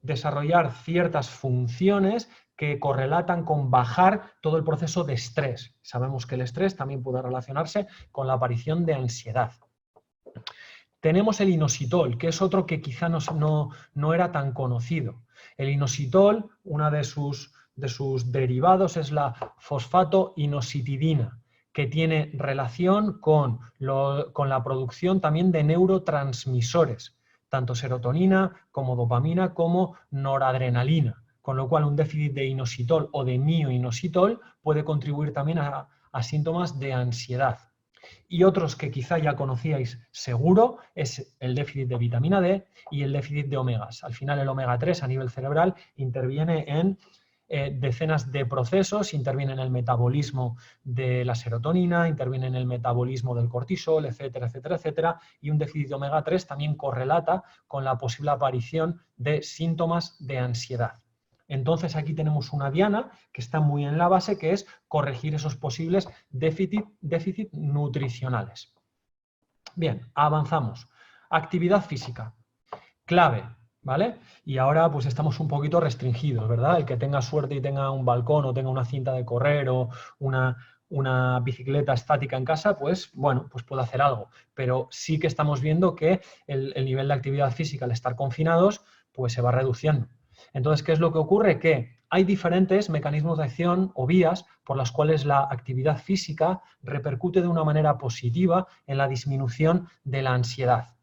desarrollar ciertas funciones que correlatan con bajar todo el proceso de estrés. Sabemos que el estrés también puede relacionarse con la aparición de ansiedad. Tenemos el inositol, que es otro que quizá no era tan conocido. El inositol, una de sus derivados es la fosfato-inositidina, que tiene relación con la producción también de neurotransmisores, tanto serotonina como dopamina como noradrenalina, con lo cual un déficit de inositol o de mioinositol puede contribuir también a síntomas de ansiedad. Y otros que quizá ya conocíais seguro es el déficit de vitamina D y el déficit de omegas. Al final el omega 3 a nivel cerebral interviene en decenas de procesos, interviene en el metabolismo de la serotonina, interviene en el metabolismo del cortisol, etcétera, etcétera, etcétera, y un déficit de omega 3 también correlata con la posible aparición de síntomas de ansiedad. Entonces aquí tenemos una diana que está muy en la base, que es corregir esos posibles déficit nutricionales. Bien, avanzamos. Actividad física, clave, ¿vale? Y ahora pues estamos un poquito restringidos, ¿verdad? El que tenga suerte y tenga un balcón o tenga una cinta de correr o una bicicleta estática en casa, pues bueno, pues puede hacer algo. Pero sí que estamos viendo que el nivel de actividad física al estar confinados pues se va reduciendo. Entonces, ¿qué es lo que ocurre? Que hay diferentes mecanismos de acción o vías por las cuales la actividad física repercute de una manera positiva en la disminución de la ansiedad.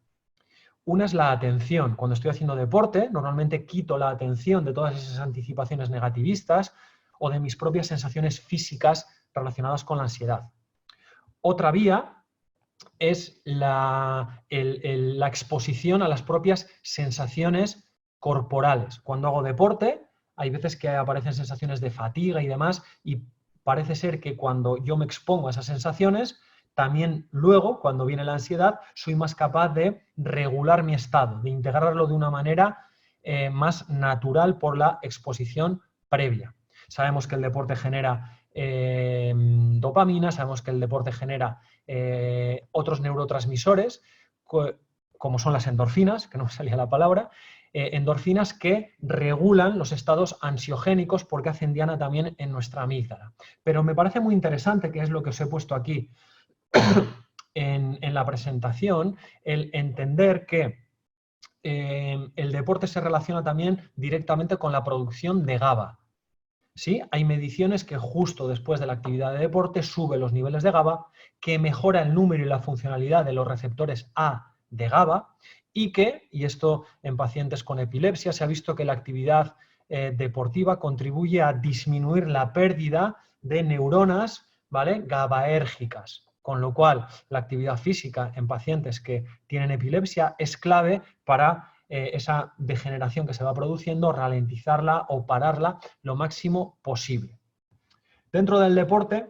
Una es la atención. Cuando estoy haciendo deporte, normalmente quito la atención de todas esas anticipaciones negativistas o de mis propias sensaciones físicas relacionadas con la ansiedad. Otra vía es la exposición a las propias sensaciones corporales. Cuando hago deporte, hay veces que aparecen sensaciones de fatiga y demás, y parece ser que cuando yo me expongo a esas sensaciones, también luego, cuando viene la ansiedad, soy más capaz de regular mi estado, de integrarlo de una manera más natural por la exposición previa. Sabemos que el deporte genera dopamina, sabemos que el deporte genera otros neurotransmisores, como son las endorfinas, que no me salía la palabra, endorfinas que regulan los estados ansiogénicos porque hacen diana también en nuestra amígdala. Pero me parece muy interesante, que es lo que os he puesto aquí en la presentación, el entender que el deporte se relaciona también directamente con la producción de GABA. ¿Sí? Hay mediciones que justo después de la actividad de deporte sube los niveles de GABA, que mejora el número y la funcionalidad de los receptores A de GABA y que, y esto en pacientes con epilepsia, se ha visto que la actividad deportiva contribuye a disminuir la pérdida de neuronas, ¿vale?, GABAérgicas. Con lo cual, la actividad física en pacientes que tienen epilepsia es clave para esa degeneración que se va produciendo, ralentizarla o pararla lo máximo posible. Dentro del deporte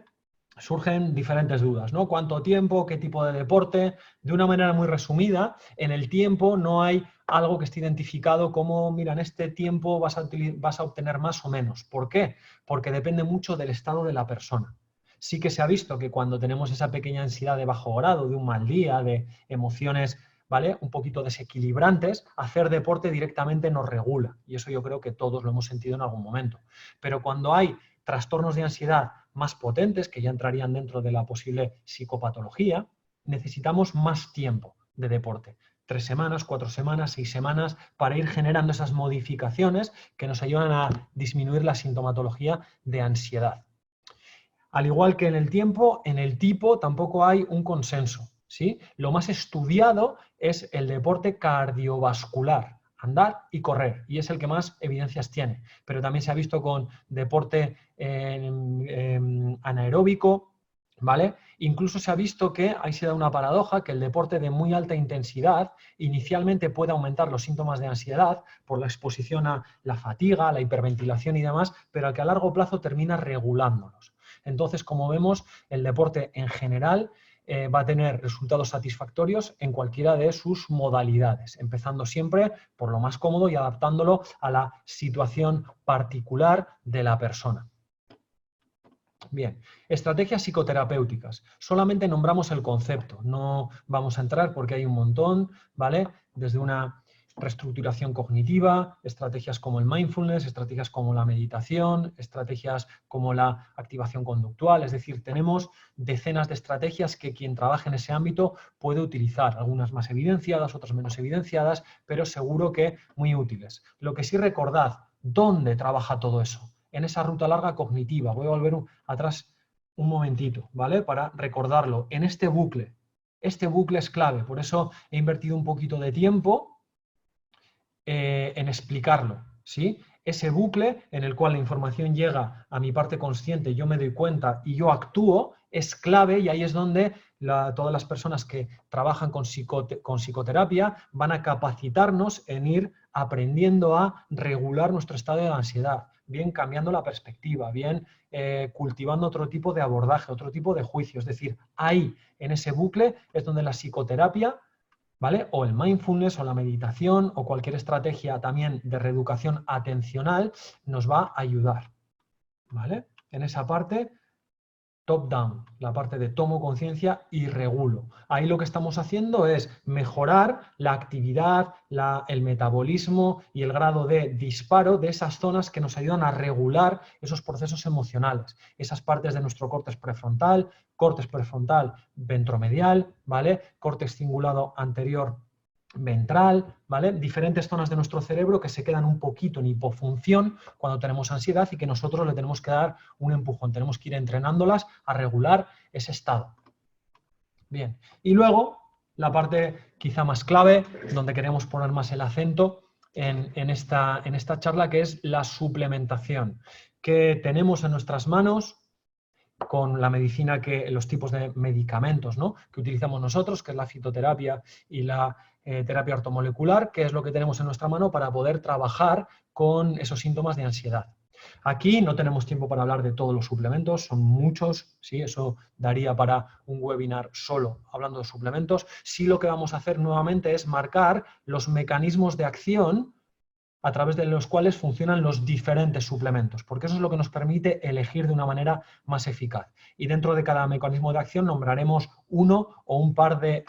surgen diferentes dudas, ¿no? ¿Cuánto tiempo? ¿Qué tipo de deporte? De una manera muy resumida, en el tiempo no hay algo que esté identificado como, mira, en este tiempo vas a obtener más o menos. ¿Por qué? Porque depende mucho del estado de la persona. Sí que se ha visto que cuando tenemos esa pequeña ansiedad de bajo grado, de un mal día, de emociones, ¿vale?, un poquito desequilibrantes, hacer deporte directamente nos regula. Y eso yo creo que todos lo hemos sentido en algún momento. Pero cuando hay trastornos de ansiedad más potentes, que ya entrarían dentro de la posible psicopatología, necesitamos más tiempo de deporte. 3 semanas, 4 semanas, 6 semanas, para ir generando esas modificaciones que nos ayudan a disminuir la sintomatología de ansiedad. Al igual que en el tiempo, en el tipo tampoco hay un consenso, ¿sí? Lo más estudiado es el deporte cardiovascular, andar y correr, y es el que más evidencias tiene. Pero también se ha visto con deporte anaeróbico, ¿vale? Incluso se ha visto que, ahí se da una paradoja, que el deporte de muy alta intensidad inicialmente puede aumentar los síntomas de ansiedad por la exposición a la fatiga, la hiperventilación y demás, pero que a largo plazo termina regulándolos. Entonces, como vemos, el deporte en general va a tener resultados satisfactorios en cualquiera de sus modalidades, empezando siempre por lo más cómodo y adaptándolo a la situación particular de la persona. Bien, estrategias psicoterapéuticas. Solamente nombramos el concepto, no vamos a entrar porque hay un montón, ¿vale? Desde una reestructuración cognitiva, estrategias como el mindfulness, estrategias como la meditación, estrategias como la activación conductual, es decir, tenemos decenas de estrategias que quien trabaje en ese ámbito puede utilizar, algunas más evidenciadas, otras menos evidenciadas, pero seguro que muy útiles. Lo que sí, recordad, ¿dónde trabaja todo eso? En esa ruta larga cognitiva. Voy a volver atrás un momentito, ¿vale? Para recordarlo. En este bucle. Este bucle es clave, por eso he invertido un poquito de tiempo en explicarlo, ¿sí? Ese bucle en el cual la información llega a mi parte consciente, yo me doy cuenta y yo actúo, es clave, y ahí es donde todas las personas que trabajan con psicoterapia van a capacitarnos en ir aprendiendo a regular nuestro estado de ansiedad, bien cambiando la perspectiva, bien cultivando otro tipo de abordaje, otro tipo de juicio. Es decir, ahí, en ese bucle, es donde la psicoterapia, ¿vale?, o el mindfulness o la meditación o cualquier estrategia también de reeducación atencional nos va a ayudar, ¿vale? En esa parte top-down, la parte de tomo conciencia y regulo. Ahí lo que estamos haciendo es mejorar la actividad, el metabolismo y el grado de disparo de esas zonas que nos ayudan a regular esos procesos emocionales, esas partes de nuestro córtex prefrontal ventromedial, ¿vale?, córtex cingulado anterior ventral, ¿vale? Diferentes zonas de nuestro cerebro que se quedan un poquito en hipofunción cuando tenemos ansiedad y que nosotros le tenemos que dar un empujón, tenemos que ir entrenándolas a regular ese estado. Bien, y luego la parte quizá más clave, donde queremos poner más el acento en esta charla, que es la suplementación. que tenemos en nuestras manos con la medicina, los tipos de medicamentos, ¿no?, que utilizamos nosotros, que es la fitoterapia y la terapia ortomolecular, que es lo que tenemos en nuestra mano para poder trabajar con esos síntomas de ansiedad. Aquí no tenemos tiempo para hablar de todos los suplementos, son muchos, ¿sí? Eso daría para un webinar solo hablando de suplementos. Sí, lo que vamos a hacer nuevamente es marcar los mecanismos de acción a través de los cuales funcionan los diferentes suplementos, porque eso es lo que nos permite elegir de una manera más eficaz. Y dentro de cada mecanismo de acción nombraremos uno o un par de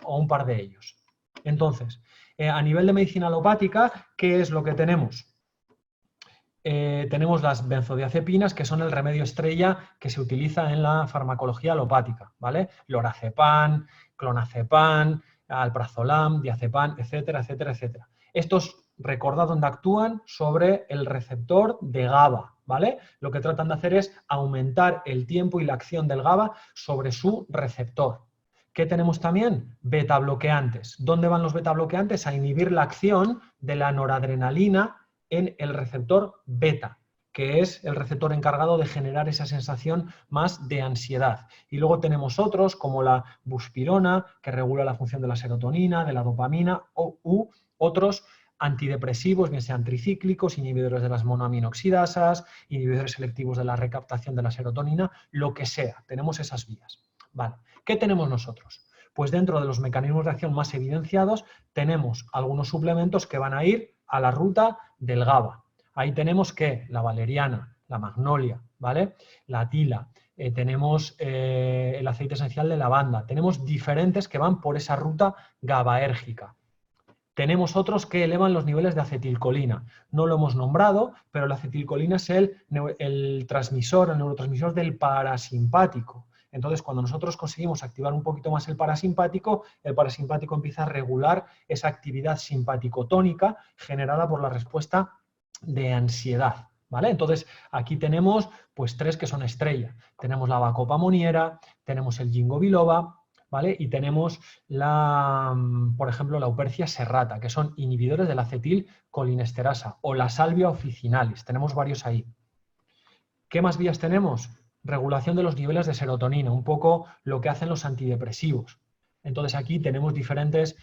ellos. Entonces, a nivel de medicina alopática, ¿qué es lo que tenemos? Tenemos las benzodiazepinas, que son el remedio estrella que se utiliza en la farmacología alopática, ¿vale? Lorazepam, clonazepam, alprazolam, diazepam, etcétera, etcétera, etcétera. Estos, recordad dónde actúan, sobre el receptor de GABA, ¿vale? Lo que tratan de hacer es aumentar el tiempo y la acción del GABA sobre su receptor. ¿Qué tenemos también? Beta bloqueantes. ¿Dónde van los beta bloqueantes? A inhibir la acción de la noradrenalina en el receptor beta, que es el receptor encargado de generar esa sensación más de ansiedad. Y luego tenemos otros, como la buspirona, que regula la función de la serotonina, de la dopamina, u otros antidepresivos, bien sean tricíclicos, inhibidores de las monoaminoxidasas, inhibidores selectivos de la recaptación de la serotonina, lo que sea. Tenemos esas vías. Vale. ¿Qué tenemos nosotros? Pues dentro de los mecanismos de acción más evidenciados tenemos algunos suplementos que van a ir a la ruta del GABA. Ahí tenemos que la valeriana, la magnolia, ¿vale?, la tila, tenemos el aceite esencial de lavanda, tenemos diferentes que van por esa ruta GABAérgica. Tenemos otros que elevan los niveles de acetilcolina. No lo hemos nombrado, pero la acetilcolina es el neurotransmisor del parasimpático. Entonces, cuando nosotros conseguimos activar un poquito más el parasimpático empieza a regular esa actividad simpaticotónica generada por la respuesta de ansiedad, ¿vale? Entonces, aquí tenemos pues 3 que son estrella. Tenemos la Bacopa moniera, tenemos el Ginkgo biloba, ¿vale? Y tenemos, por ejemplo, la Eupercia serrata, que son inhibidores de la acetilcolinesterasa, o la Salvia officinalis. Tenemos varios ahí. ¿Qué más vías tenemos? Regulación de los niveles de serotonina, un poco lo que hacen los antidepresivos. Entonces aquí tenemos diferentes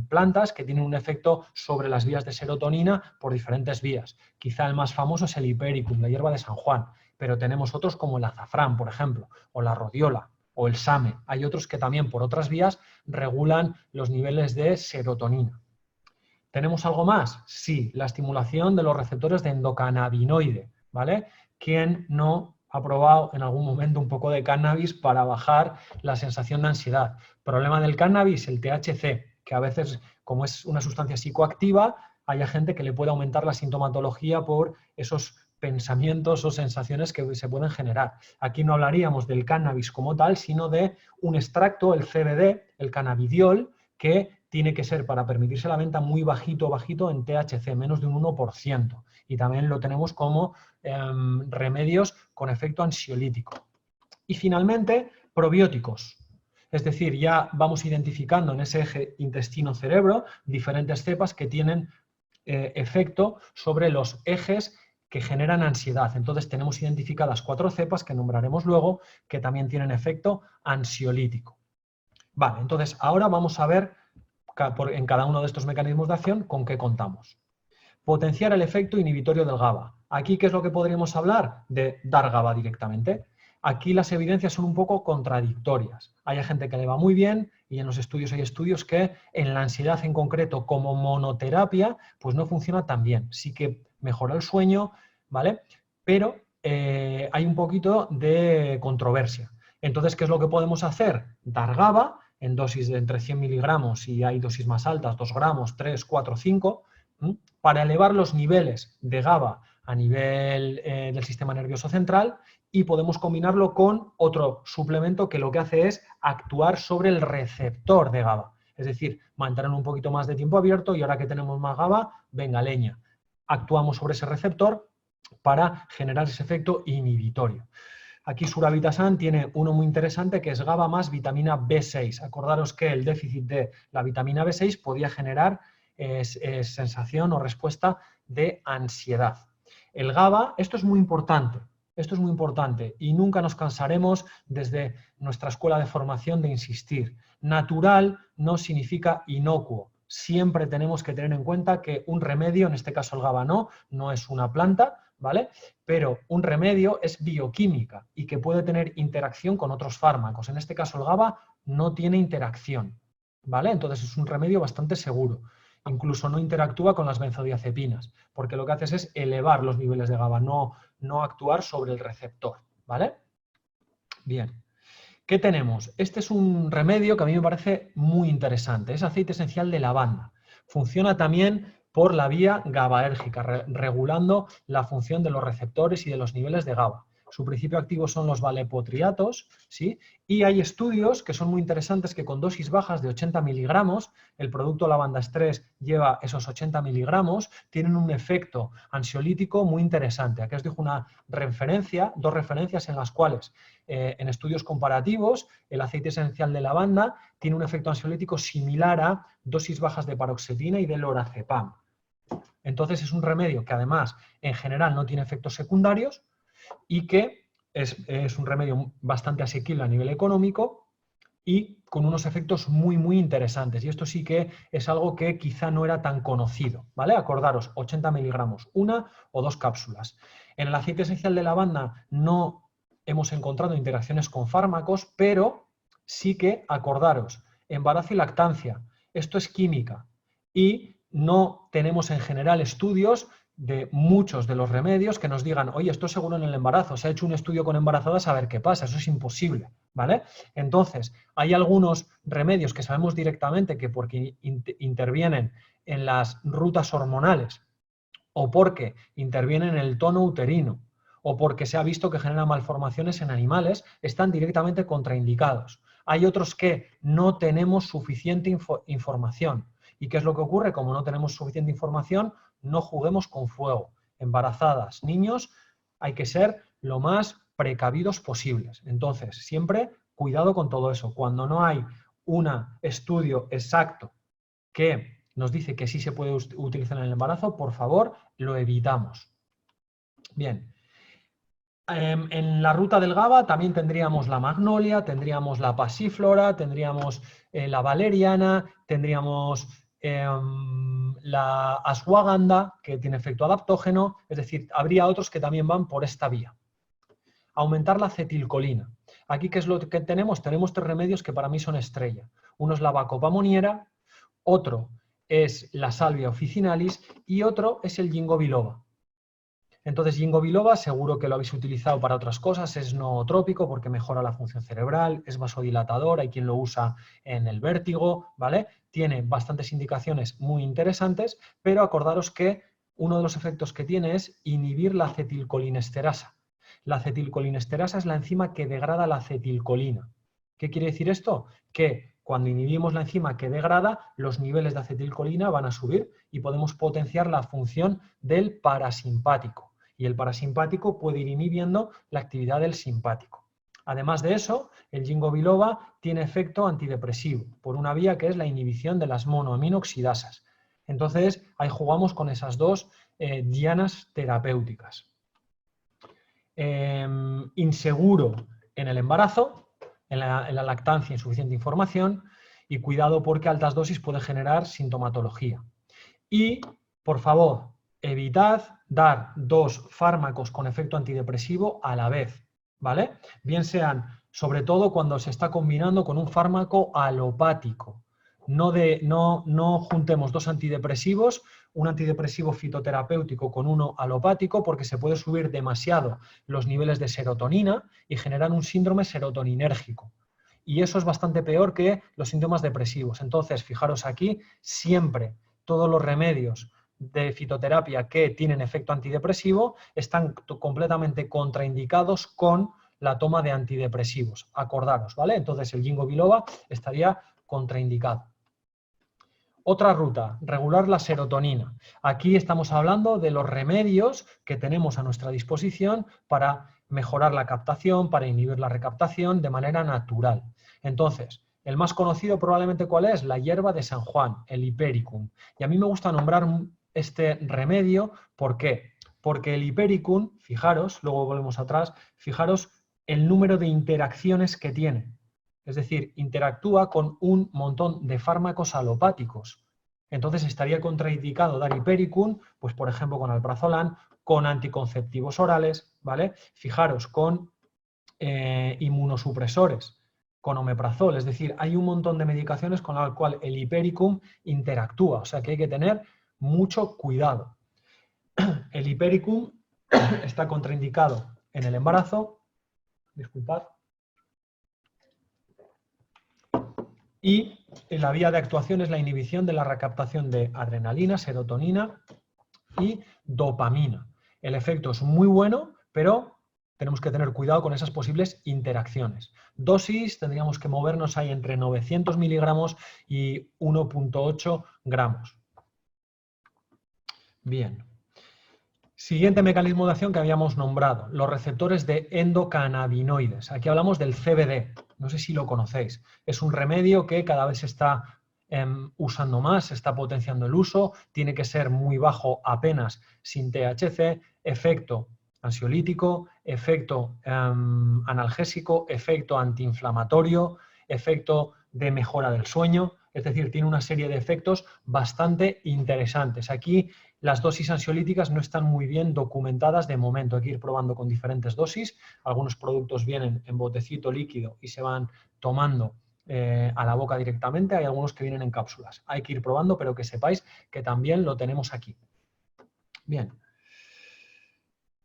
plantas que tienen un efecto sobre las vías de serotonina por diferentes vías. Quizá el más famoso es el Hipericum, la hierba de San Juan, pero tenemos otros como el azafrán, por ejemplo, o la rodiola, o el same. Hay otros que también por otras vías regulan los niveles de serotonina. ¿Tenemos algo más? Sí, la estimulación de los receptores de endocannabinoide, ¿vale? ¿Quién no ha probado en algún momento un poco de cannabis para bajar la sensación de ansiedad? Problema del cannabis, el THC, que a veces, como es una sustancia psicoactiva, hay gente que le puede aumentar la sintomatología por esos pensamientos o sensaciones que se pueden generar. Aquí no hablaríamos del cannabis como tal, sino de un extracto, el CBD, el cannabidiol, que tiene que ser, para permitirse la venta, muy bajito en THC, menos de un 1%. Y también lo tenemos como remedios con efecto ansiolítico. Y finalmente, probióticos. Es decir, ya vamos identificando en ese eje intestino-cerebro diferentes cepas que tienen efecto sobre los ejes que generan ansiedad. Entonces tenemos identificadas 4 cepas que nombraremos luego, que también tienen efecto ansiolítico. Vale, entonces ahora vamos a ver en cada uno de estos mecanismos de acción con qué contamos. Potenciar el efecto inhibitorio del GABA. Aquí, ¿qué es lo que podríamos hablar? De dar GABA directamente. Aquí las evidencias son un poco contradictorias. Hay gente que le va muy bien y en los estudios hay estudios que en la ansiedad en concreto como monoterapia pues no funciona tan bien. Sí que mejora el sueño, ¿vale? Pero hay un poquito de controversia. Entonces, ¿qué es lo que podemos hacer? Dar GABA en dosis de entre 100 miligramos y hay dosis más altas, 2 gramos, 3, 4, 5, para elevar los niveles de GABA a nivel del sistema nervioso central, y podemos combinarlo con otro suplemento que lo que hace es actuar sobre el receptor de GABA. Es decir, mantener un poquito más de tiempo abierto y ahora que tenemos más GABA, venga leña. Actuamos sobre ese receptor para generar ese efecto inhibitorio. Aquí Suravitasan tiene uno muy interesante que es GABA más vitamina B6. Acordaros que el déficit de la vitamina B6 podía generar sensación o respuesta de ansiedad. El GABA, esto es muy importante y nunca nos cansaremos desde nuestra escuela de formación de insistir. Natural no significa inocuo. Siempre tenemos que tener en cuenta que un remedio, en este caso el GABA no es una planta, ¿vale? Pero un remedio es bioquímica y que puede tener interacción con otros fármacos. En este caso el GABA no tiene interacción, ¿vale? Entonces es un remedio bastante seguro. Incluso no interactúa con las benzodiazepinas, porque lo que haces es elevar los niveles de GABA, no actuar sobre el receptor, ¿vale? Bien. ¿Qué tenemos? Este es un remedio que a mí me parece muy interesante. Es aceite esencial de lavanda. Funciona también por la vía GABAérgica, regulando la función de los receptores y de los niveles de GABA. Su principio activo son los valepotriatos, ¿sí? Y hay estudios que son muy interesantes que con dosis bajas de 80 miligramos, el producto lavanda estrés lleva esos 80 miligramos, tienen un efecto ansiolítico muy interesante. Aquí os dejo una referencia, dos referencias en las cuales en estudios comparativos el aceite esencial de lavanda tiene un efecto ansiolítico similar a dosis bajas de paroxetina y de lorazepam. Entonces es un remedio que además en general no tiene efectos secundarios y que es un remedio bastante asequible a nivel económico y con unos efectos muy interesantes. Y esto sí que es algo que quizá no era tan conocido, ¿vale? Acordaros, 80 miligramos, 1 o 2 cápsulas. En el aceite esencial de lavanda no hemos encontrado interacciones con fármacos, pero sí que, acordaros, embarazo y lactancia, esto es química y no tenemos en general estudios de muchos de los remedios que nos digan, oye, esto es seguro en el embarazo, se ha hecho un estudio con embarazadas a ver qué pasa, eso es imposible, ¿vale? Entonces, hay algunos remedios que sabemos directamente que porque intervienen en las rutas hormonales o porque intervienen en el tono uterino o porque se ha visto que generan malformaciones en animales, están directamente contraindicados. Hay otros que no tenemos suficiente información. ¿Y qué es lo que ocurre? Como no tenemos suficiente información, no juguemos con fuego. Embarazadas, niños, hay que ser lo más precavidos posibles. Entonces, siempre cuidado con todo eso. Cuando no hay un estudio exacto que nos dice que sí se puede utilizar en el embarazo, por favor, lo evitamos. Bien. En la ruta del GABA también tendríamos la magnolia, tendríamos la pasiflora, tendríamos la valeriana, tendríamos la ashwagandha, que tiene efecto adaptógeno, es decir, habría otros que también van por esta vía. Aumentar la acetilcolina. Aquí, ¿qué es lo que tenemos? Tenemos 3 remedios que para mí son estrella. Uno es la bacopa moniera, otro es la salvia officinalis y otro es el ginkgo biloba. Entonces, ginkgo biloba seguro que lo habéis utilizado para otras cosas, es nootrópico porque mejora la función cerebral, es vasodilatador, hay quien lo usa en el vértigo, ¿vale? Tiene bastantes indicaciones muy interesantes, pero acordaros que uno de los efectos que tiene es inhibir la acetilcolinesterasa. La acetilcolinesterasa es la enzima que degrada la acetilcolina. ¿Qué quiere decir esto? Que cuando inhibimos la enzima que degrada, los niveles de acetilcolina van a subir y podemos potenciar la función del parasimpático. Y el parasimpático puede ir inhibiendo la actividad del simpático. Además de eso, el ginkgo biloba tiene efecto antidepresivo, por una vía que es la inhibición de las monoaminoxidasas. Entonces, ahí jugamos con esas dos dianas terapéuticas. Inseguro en el embarazo, en la lactancia, insuficiente información, y cuidado porque altas dosis puede generar sintomatología. Y, por favor, evitad dar 2 fármacos con efecto antidepresivo a la vez, ¿vale? Bien sean, sobre todo cuando se está combinando con un fármaco alopático. No juntemos 2 antidepresivos, un antidepresivo fitoterapéutico con uno alopático, porque se puede subir demasiado los niveles de serotonina y generar un síndrome serotoninérgico. Y eso es bastante peor que los síntomas depresivos. Entonces, fijaros aquí, siempre todos los remedios de fitoterapia que tienen efecto antidepresivo están completamente contraindicados con la toma de antidepresivos. Acordaros, ¿vale? Entonces el ginkgo biloba estaría contraindicado. Otra ruta, regular la serotonina. Aquí estamos hablando de los remedios que tenemos a nuestra disposición para mejorar la captación, para inhibir la recaptación de manera natural. Entonces, el más conocido probablemente ¿cuál es? La hierba de San Juan, el Hipericum. Y a mí me gusta nombrar este remedio, ¿por qué? Porque el hipericum, fijaros, luego volvemos atrás, fijaros el número de interacciones que tiene. Es decir, interactúa con un montón de fármacos alopáticos. Entonces estaría contraindicado dar hipericum, pues por ejemplo con alprazolam, con anticonceptivos orales, ¿vale? Fijaros, con inmunosupresores, con omeprazol. Es decir, hay un montón de medicaciones con las cuales el hipericum interactúa. O sea que hay que tener mucho cuidado. El hipericum está contraindicado en el embarazo, disculpad, y la vía de actuación es la inhibición de la recaptación de adrenalina, serotonina y dopamina. El efecto es muy bueno, pero tenemos que tener cuidado con esas posibles interacciones. Dosis, tendríamos que movernos ahí entre 900 miligramos y 1,8 gramos. Bien. Siguiente mecanismo de acción que habíamos nombrado, los receptores de endocannabinoides. Aquí hablamos del CBD, no sé si lo conocéis. Es un remedio que cada vez se está usando más, se está potenciando el uso, tiene que ser muy bajo apenas sin THC, efecto ansiolítico, efecto analgésico, efecto antiinflamatorio, efecto de mejora del sueño, es decir, tiene una serie de efectos bastante interesantes. Aquí las dosis ansiolíticas no están muy bien documentadas de momento, hay que ir probando con diferentes dosis. Algunos productos vienen en botecito líquido y se van tomando a la boca directamente, hay algunos que vienen en cápsulas. Hay que ir probando, pero que sepáis que también lo tenemos aquí. Bien.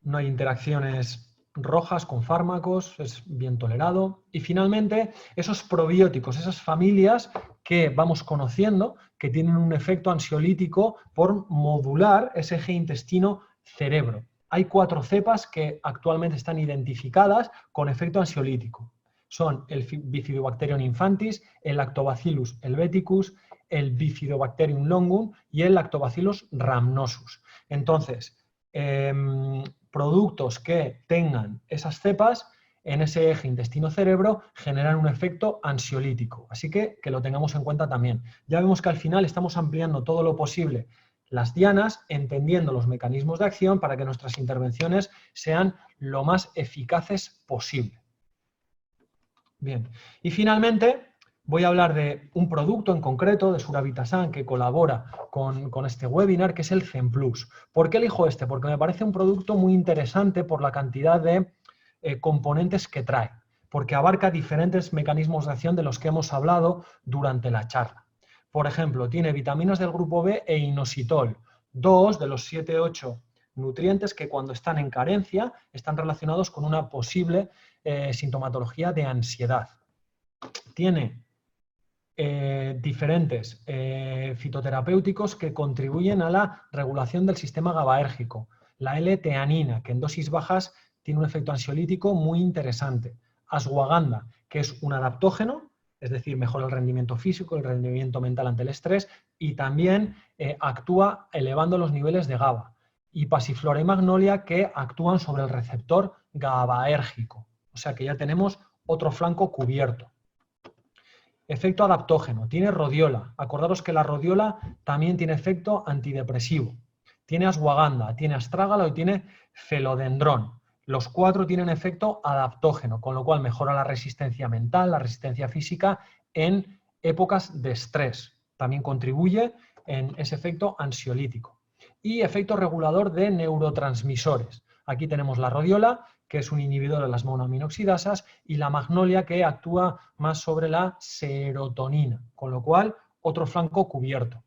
No hay interacciones rojas con fármacos, es bien tolerado. Y finalmente, esos probióticos, esas familias que vamos conociendo, que tienen un efecto ansiolítico por modular ese eje intestino-cerebro. Hay 4 cepas que actualmente están identificadas con efecto ansiolítico. Son el Bifidobacterium infantis, el Lactobacillus helveticus, el Bifidobacterium longum y el Lactobacillus rhamnosus. Entonces, productos que tengan esas cepas en ese eje intestino-cerebro generan un efecto ansiolítico. Así que lo tengamos en cuenta también. Ya vemos que al final estamos ampliando todo lo posible las dianas, entendiendo los mecanismos de acción para que nuestras intervenciones sean lo más eficaces posible. Bien, y finalmente voy a hablar de un producto en concreto de Suravitasan que colabora con este webinar, que es el Zenplus. ¿Por qué elijo este? Porque me parece un producto muy interesante por la cantidad de componentes que trae, porque abarca diferentes mecanismos de acción de los que hemos hablado durante la charla. Por ejemplo, tiene vitaminas del grupo B e inositol, 2 de los 7-8 nutrientes que cuando están en carencia están relacionados con una posible sintomatología de ansiedad. Tiene diferentes fitoterapéuticos que contribuyen a la regulación del sistema GABAérgico. La L-teanina, que en dosis bajas tiene un efecto ansiolítico muy interesante. Ashwagandha, que es un adaptógeno, es decir, mejora el rendimiento físico, el rendimiento mental ante el estrés y también actúa elevando los niveles de GABA. Y pasiflora y magnolia, que actúan sobre el receptor GABAérgico. O sea que ya tenemos otro flanco cubierto. Efecto adaptógeno. Tiene rodiola. Acordaros que la rodiola también tiene efecto antidepresivo. Tiene ashwagandha, tiene astrágalo y tiene felodendrón. Los 4 tienen efecto adaptógeno, con lo cual mejora la resistencia mental, la resistencia física en épocas de estrés. También contribuye en ese efecto ansiolítico. Y efecto regulador de neurotransmisores. Aquí tenemos la rodiola, que es un inhibidor de las monoaminoxidasas, y la magnolia, que actúa más sobre la serotonina, con lo cual otro flanco cubierto.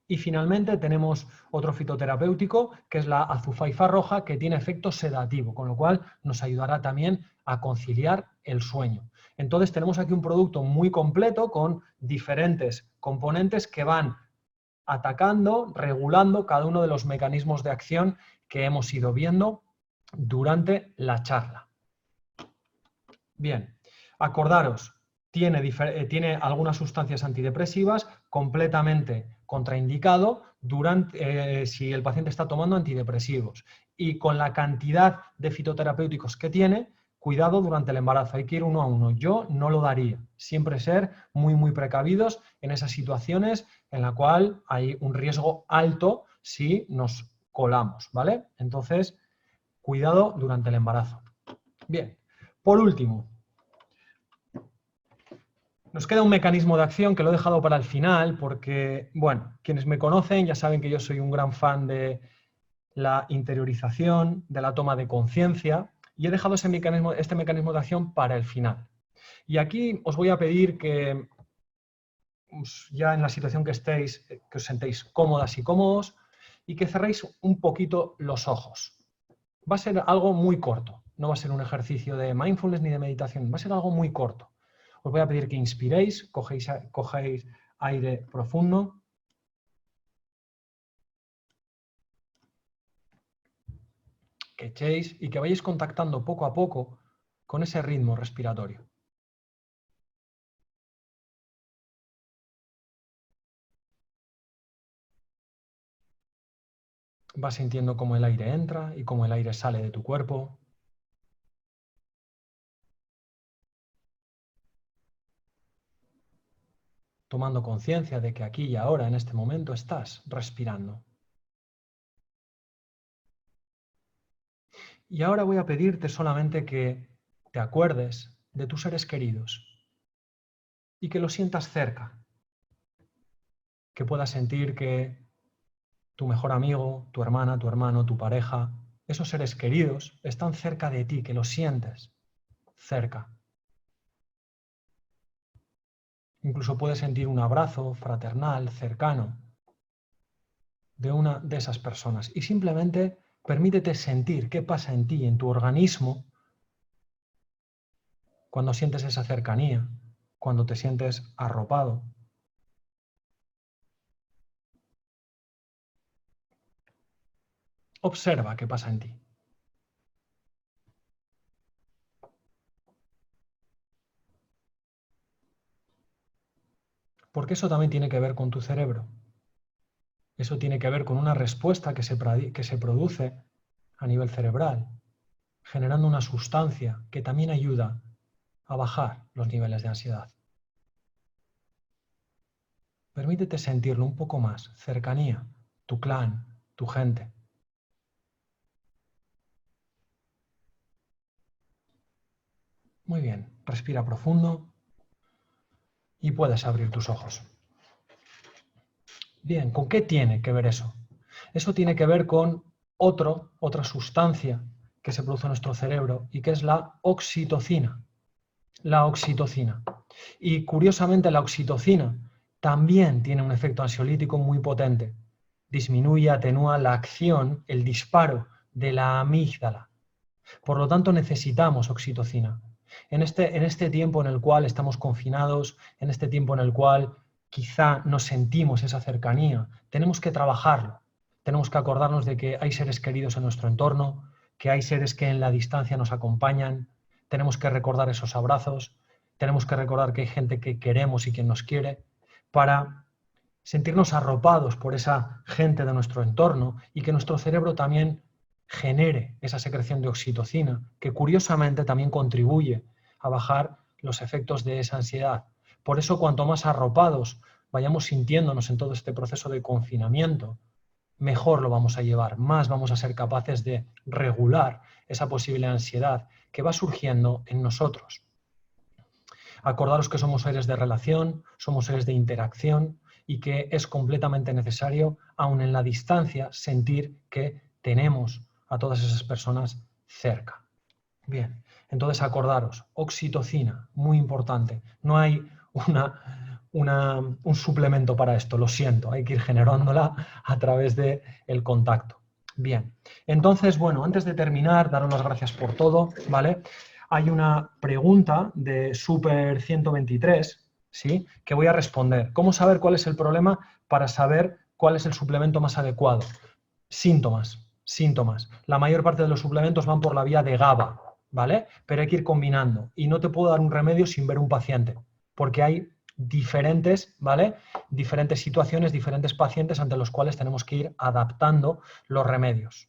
Y finalmente tenemos otro fitoterapéutico, que es la azufaifa roja, que tiene efecto sedativo, con lo cual nos ayudará también a conciliar el sueño. Entonces tenemos aquí un producto muy completo con diferentes componentes que van atacando, regulando cada uno de los mecanismos de acción que hemos ido viendo durante la charla. Bien, acordaros, tiene algunas sustancias antidepresivas, completamente contraindicado si el paciente está tomando antidepresivos. Y con la cantidad de fitoterapéuticos que tiene, cuidado durante el embarazo, hay que ir 1 a 1. Yo no lo daría. Siempre ser muy precavidos en esas situaciones en la cual hay un riesgo alto si nos colamos, ¿vale? Entonces, cuidado durante el embarazo. Bien, por último, nos queda un mecanismo de acción que lo he dejado para el final porque, bueno, quienes me conocen ya saben que yo soy un gran fan de la interiorización, de la toma de conciencia, y he dejado este mecanismo de acción para el final. Y aquí os voy a pedir que, ya en la situación que estéis, que os sentéis cómodas y cómodos, y que cerréis un poquito los ojos. Va a ser algo muy corto, no va a ser un ejercicio de mindfulness ni de meditación, va a ser algo muy corto. Os voy a pedir que inspiréis, cogéis aire profundo. Que echéis y que vayáis contactando poco a poco con ese ritmo respiratorio. Vas sintiendo cómo el aire entra y cómo el aire sale de tu cuerpo. Tomando conciencia de que aquí y ahora, en este momento, estás respirando. Y ahora voy a pedirte solamente que te acuerdes de tus seres queridos y que los sientas cerca. Que puedas sentir que tu mejor amigo, tu hermana, tu hermano, tu pareja, esos seres queridos están cerca de ti, que los sientes cerca. Incluso puedes sentir un abrazo fraternal, cercano, de una de esas personas. Y simplemente permítete sentir qué pasa en ti, en tu organismo, cuando sientes esa cercanía, cuando te sientes arropado. Observa qué pasa en ti. Porque eso también tiene que ver con tu cerebro. Eso tiene que ver con una respuesta que se produce a nivel cerebral, generando una sustancia que también ayuda a bajar los niveles de ansiedad. Permítete sentirlo un poco más, cercanía, tu clan, tu gente. Muy bien, respira profundo y puedes abrir tus ojos. Bien, ¿con qué tiene que ver eso? Eso tiene que ver con otra sustancia que se produce en nuestro cerebro y que es la oxitocina. La oxitocina. Y curiosamente la oxitocina también tiene un efecto ansiolítico muy potente. Disminuye, atenúa la acción, el disparo de la amígdala. Por lo tanto, necesitamos oxitocina. En este tiempo en el cual estamos confinados, en este tiempo en el cual quizá no sentimos esa cercanía, tenemos que trabajarlo. Tenemos que acordarnos de que hay seres queridos en nuestro entorno, que hay seres que en la distancia nos acompañan. Tenemos que recordar esos abrazos, tenemos que recordar que hay gente que queremos y quien nos quiere, para sentirnos arropados por esa gente de nuestro entorno y que nuestro cerebro también genere esa secreción de oxitocina, que curiosamente también contribuye a bajar los efectos de esa ansiedad. Por eso, cuanto más arropados vayamos sintiéndonos en todo este proceso de confinamiento, mejor lo vamos a llevar, más vamos a ser capaces de regular esa posible ansiedad que va surgiendo en nosotros. Acordaros que somos seres de relación, somos seres de interacción y que es completamente necesario, aun en la distancia, sentir que tenemos a todas esas personas cerca. Bien, entonces acordaros, oxitocina, muy importante. No hay un suplemento para esto, lo siento, hay que ir generándola a través del contacto. Bien, entonces, bueno, antes de terminar, daros las gracias por todo, ¿vale? Hay una pregunta de Super 123, ¿sí?, que voy a responder. ¿Cómo saber cuál es el problema para saber cuál es el suplemento más adecuado? Síntomas. La mayor parte de los suplementos van por la vía de GABA, ¿vale? Pero hay que ir combinando. Y no te puedo dar un remedio sin ver un paciente, porque hay diferentes, ¿vale?, diferentes situaciones, diferentes pacientes ante los cuales tenemos que ir adaptando los remedios.